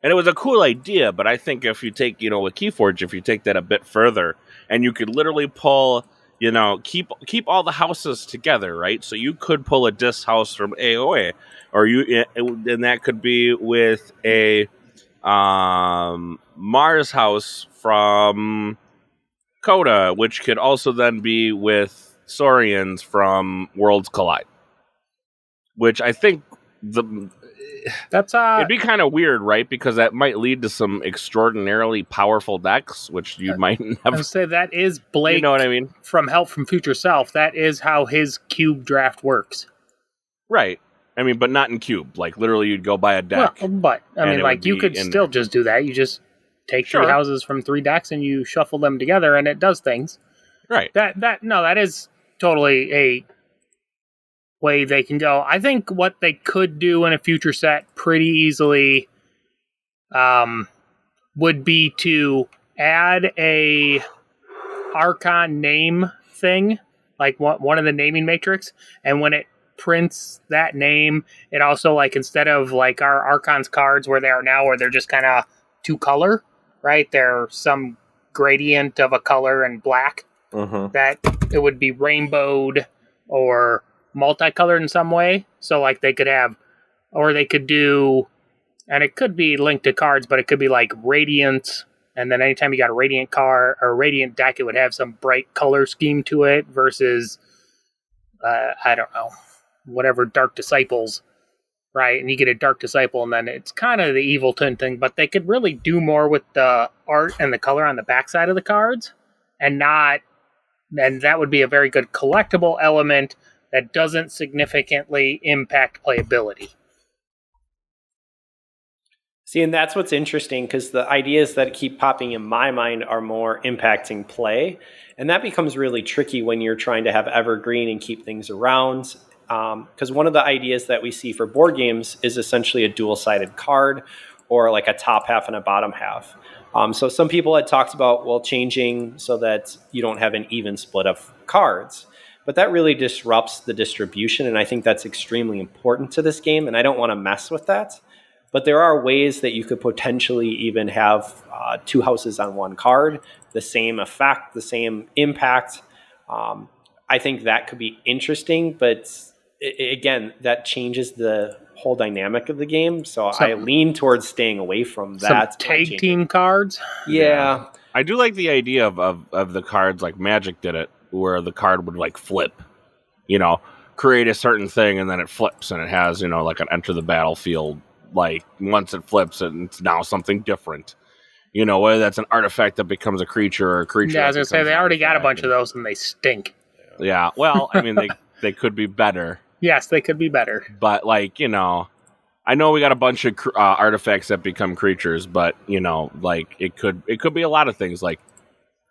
and it was a cool idea. But I think if you take with Keyforge, if you take that a bit further, and you could literally pull. Keep all the houses together, right? So you could pull a Dis house from AOA, and that could be with a Mars house from Coda, which could also then be with Saurians from Worlds Collide. Which I think it'd be kind of weird, right? Because that might lead to some extraordinarily powerful decks, which you might never. I would say that is Blake. You know what I mean? From Help from Future Self, that is how his cube draft works. Right. I mean, but not in cube. Like literally, you'd go buy a deck. Well, but I mean, like you could still just do that. You just take 3 houses from 3 decks and you shuffle them together, and it does things. Right. That is totally a way they can go. I think what they could do in a future set pretty easily would be to add a Archon name thing, like one of the naming matrix, and when it prints that name, it also, like, instead of like our Archon's cards where they are now, where they're just kind of 2 color, right? They're some gradient of a color and black, that it would be rainbowed or multicolored in some way. So like they could have, or they could do, and it could be linked to cards, but it could be like radiant, and then anytime you got a radiant card or a radiant deck, it would have some bright color scheme to it versus I don't know, whatever Dark Disciples, right? And you get a Dark Disciple, and then it's kind of the Evil Twin thing, but they could really do more with the art and the color on the backside of the cards, and that would be a very good collectible element that doesn't significantly impact playability. See, and that's what's interesting, because the ideas that keep popping in my mind are more impacting play. And that becomes really tricky when you're trying to have evergreen and keep things around. Because one of the ideas that we see for board games is essentially a dual-sided card, or like a top half and a bottom half. So some people had talked about, changing so that you don't have an even split of cards. But that really disrupts the distribution, and I think that's extremely important to this game, and I don't want to mess with that. But there are ways that you could potentially even have 2 houses on 1 card, the same effect, the same impact. I think that could be interesting, but again, that changes the whole dynamic of the game. So I lean towards staying away from that. Some tag team cards? Yeah. I do like the idea of the cards like Magic did it, where the card would like flip, create a certain thing and then it flips and it has, like an enter the battlefield. Like once it flips and it's now something different, whether that's an artifact that becomes a creature or a creature. Yeah, I was going to say, they already got a bunch of those and they stink. Yeah. Well, I mean, they could be better. Yes, they could be better. But I know we got a bunch of artifacts that become creatures, but it could be a lot of things. Like,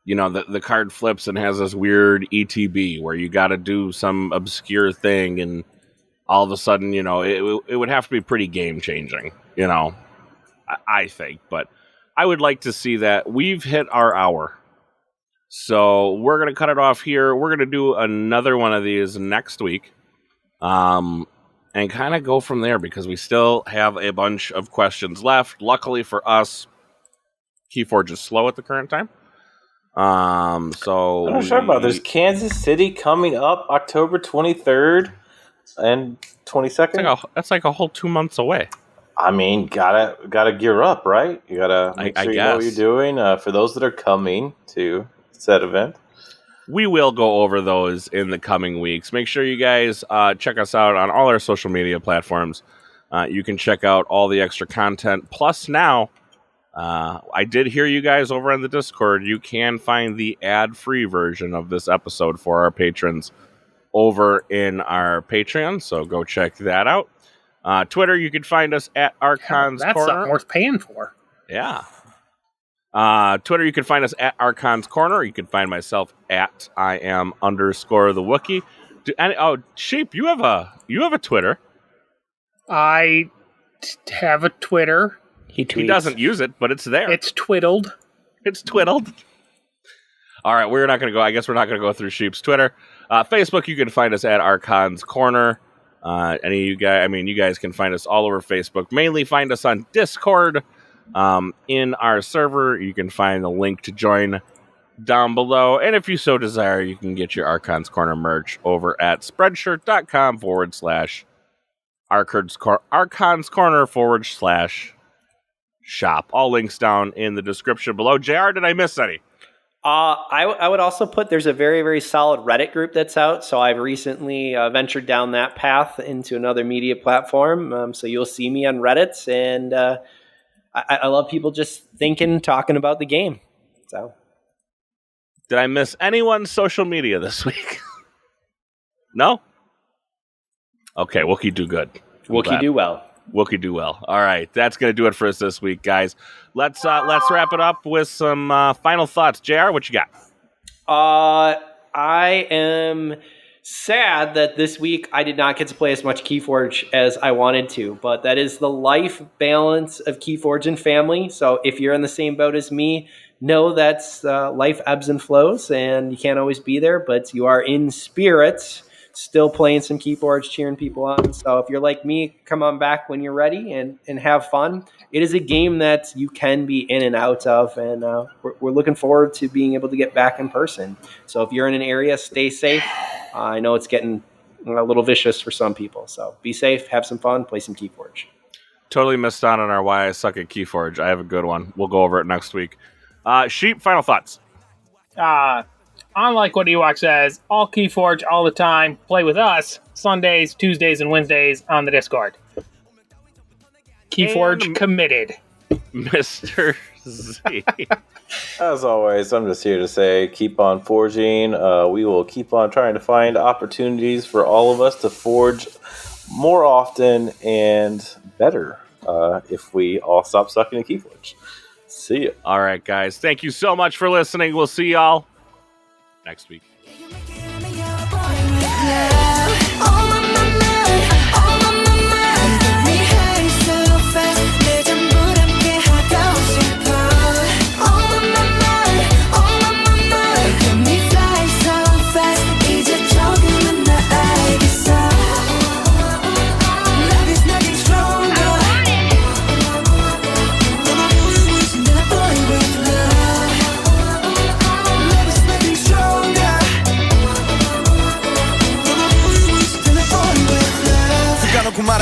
the card flips and has this weird ETB where you got to do some obscure thing, and all of a sudden, it would have to be pretty game changing. I think, but I would like to see that. We've hit our hour, so we're gonna cut it off here. We're gonna do another one of these next week. And kind of go from there because we still have a bunch of questions left. Luckily for us, Keyforge is slow at the current time. So I'm not sure about there's Kansas City coming up October 23rd and 22nd. That's like a whole 2 months away. I mean, gotta gear up, right? You gotta make sure you know what you're doing. For those that are coming to said event. We will go over those in the coming weeks. Make sure you guys check us out on all our social media platforms. You can check out all the extra content. Plus now, I did hear you guys over on the Discord. You can find the ad-free version of this episode for our patrons over in our Patreon. So go check that out. Twitter, you can find us at Archons Corner. That's something worth paying for. Yeah. Twitter, you can find us at Archons Corner. You can find myself at @IAM_the Wookie. Sheep, you have a Twitter. I have a Twitter. He doesn't use it, but it's there. It's twiddled. All right, we're not going to go. I guess we're not going to go through Sheep's Twitter. Facebook, you can find us at Archons Corner. You guys can find us all over Facebook. Mainly find us on Discord. In our server, you can find the link to join down below. And if you so desire, you can get your Archons Corner merch over at spreadshirt.com/Archons Corner /shop. All links down in the description below. JR, did I miss any? I would also put there's a very, very solid Reddit group that's out. So I've recently ventured down that path into another media platform. So you'll see me on Reddit, and I love people just thinking, talking about the game. So, did I miss anyone's social media this week? No? Okay, Wookie do good. Wookie do well. Wookie do well. All right, that's going to do it for us this week, guys. Let's wrap it up with some final thoughts. JR, what you got? I am sad that this week I did not get to play as much Keyforge as I wanted to, but that is the life balance of Keyforge and family. So if you're in the same boat as me, know that's life ebbs and flows, and you can't always be there, but you are in spirit, still playing some Keyforge, cheering people on. So if you're like me, come on back when you're ready and have fun. It is a game that you can be in and out of, and we're looking forward to being able to get back in person. So if you're in an area, stay safe. I know it's getting a little vicious for some people. So be safe, have some fun, play some Keyforge. Totally missed out on our Why I Suck at Keyforge. I have a good one. We'll go over it next week. Sheep, final thoughts. Unlike what Ewok says, all Keyforge all the time. Play with us Sundays, Tuesdays, and Wednesdays on the Discord. Keyforge committed. Mr. Z. As always, I'm just here to say, keep on forging. We will keep on trying to find opportunities for all of us to forge more often and better if we all stop sucking at Keyforge. See ya. All right, guys. Thank you so much for listening. We'll see y'all next week.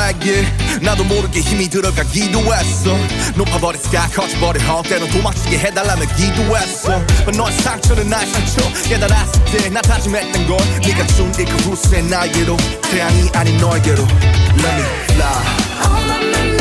내게 나도 모르게 힘이 들어가기도 했어 높아버린 sky 커져버린 헛 때론 도망치게 해달라며 기도했어 But 너의 상처는 나의 상처 깨달았을 때 나 다짐했던 건 네가 준 이 그 후세 나에게로 태양이 아닌 너에게로 Let me fly